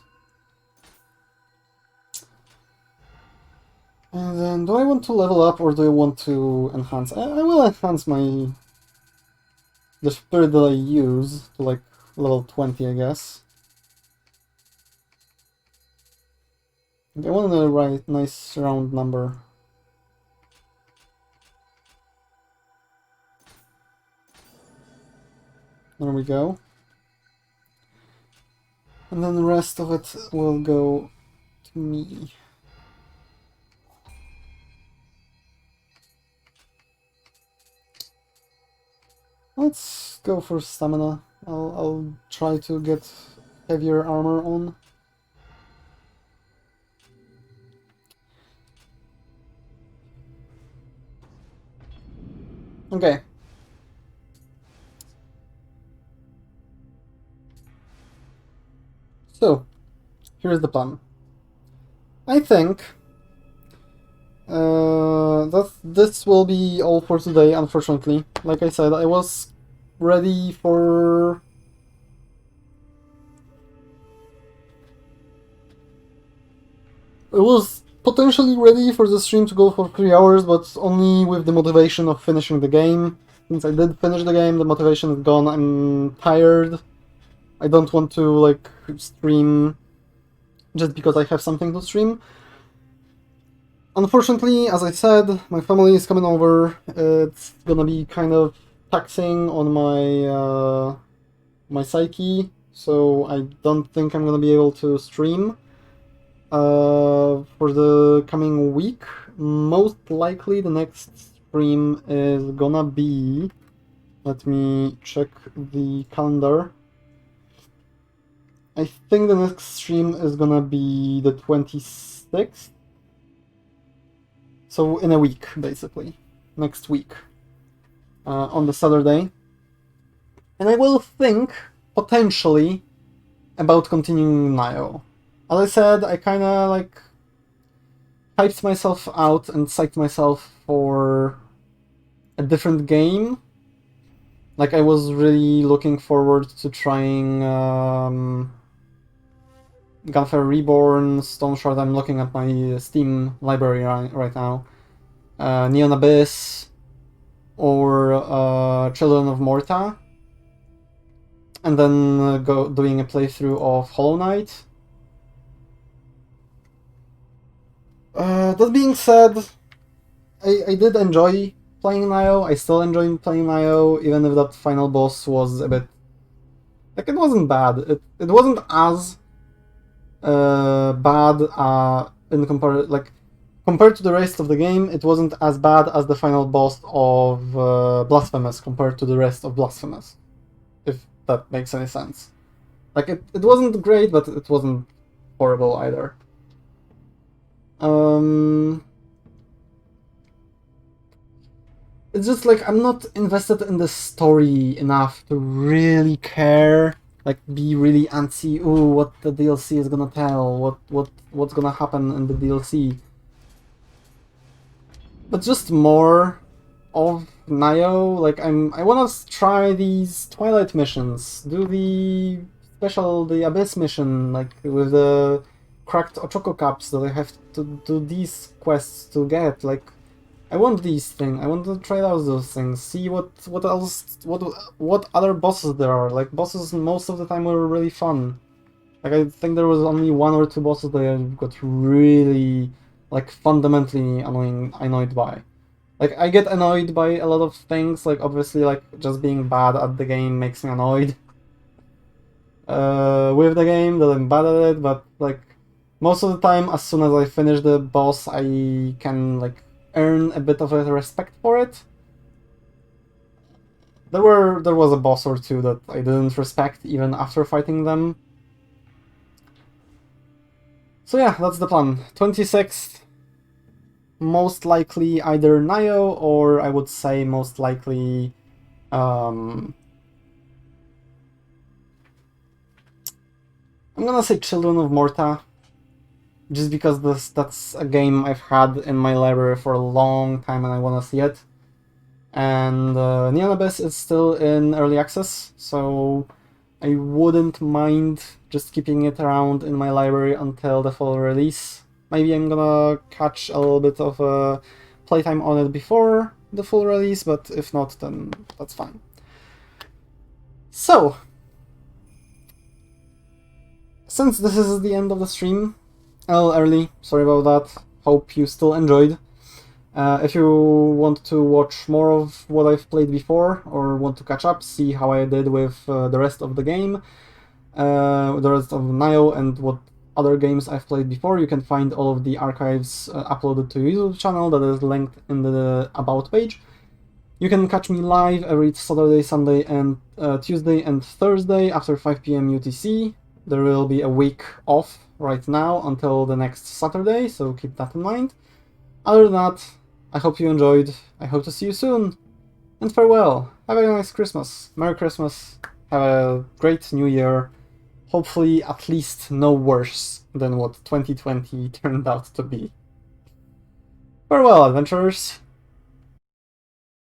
And then, do I want to level up or do I want to enhance? I will enhance the spirit that I use to like level 20, I guess. I want a right, nice round number. There we go. And then the rest of it will go to me. Let's go for stamina. I'll try to get heavier armor on. Okay. So, here's the plan. I think that this will be all for today, unfortunately. Like I said, I was ready for... I was potentially ready for the stream to go for 3 hours, but only with the motivation of finishing the game. Since I did finish the game, the motivation is gone, I'm tired. I don't want to, like, stream just because I have something to stream. Unfortunately, as I said, my family is coming over. It's gonna be kind of taxing on my psyche, so I don't think I'm gonna be able to stream for the coming week. Most likely, the next stream is gonna be. Let me check the calendar. I think the next stream is gonna be the 26th. So in a week, basically. Next week. On the Saturday. And I will think, potentially, about continuing Nioh. As I said, I kinda, like, hyped myself out and psyched myself for a different game. Like, I was really looking forward to trying Gunfire Reborn, Stone Shard. I'm looking at my Steam library right now. Neon Abyss, or Children of Morta. And then doing a playthrough of Hollow Knight. That being said, I did enjoy playing Nioh. I still enjoy playing Nioh, even if that final boss was a bit... Like, it wasn't bad. It wasn't as bad compared to the rest of the game, it wasn't as bad as the final boss of Blasphemous compared to the rest of Blasphemous, if that makes any sense. Like, it wasn't great, but it wasn't horrible either. It's just like I'm not invested in the story enough to really care, like be really antsy. Ooh, what the DLC is gonna tell? What's gonna happen in the DLC? But just more of Nioh. Like I wanna try these Twilight missions, do the Abyss mission, like with the cracked Ochoko cups that I have to do these quests to get. Like, I want these things. I want to try out those things. See what else, what other bosses there are. Like, bosses most of the time were really fun. Like, I think there was only 1 or 2 bosses that I got really, like, fundamentally annoyed by. Like, I get annoyed by a lot of things. Like, obviously, like, just being bad at the game makes me annoyed with the game, that I'm bad at it. But, like, most of the time, as soon as I finish the boss, I can, like, earn a bit of a respect for it. There was a boss or 2 that I didn't respect even after fighting them. So yeah, that's the plan. 26th, most likely either Nioh, or I would say most likely I'm gonna say Children of Morta, just because that's a game I've had in my library for a long time and I wanna see it. And Neon Abyss is still in early access, so I wouldn't mind just keeping it around in my library until the full release. Maybe I'm gonna catch a little bit of a playtime on it before the full release, but if not, then that's fine. So, since this is the end of the stream, a little early, sorry about that, hope you still enjoyed. If you want to watch more of what I've played before, or want to catch up, see how I did with the rest of the game, the rest of Nioh, and what other games I've played before, you can find all of the archives uploaded to YouTube channel that is linked in the About page. You can catch me live every Saturday, Sunday, and Tuesday and Thursday after 5 PM UTC. There will be a week off right now until the next Saturday, so keep that in mind. Other than that, I hope you enjoyed. I hope to see you soon. And farewell. Have a nice Christmas. Merry Christmas. Have a great New Year. hopefully at least no worse than what 2020 turned out to be. Farewell, adventurers!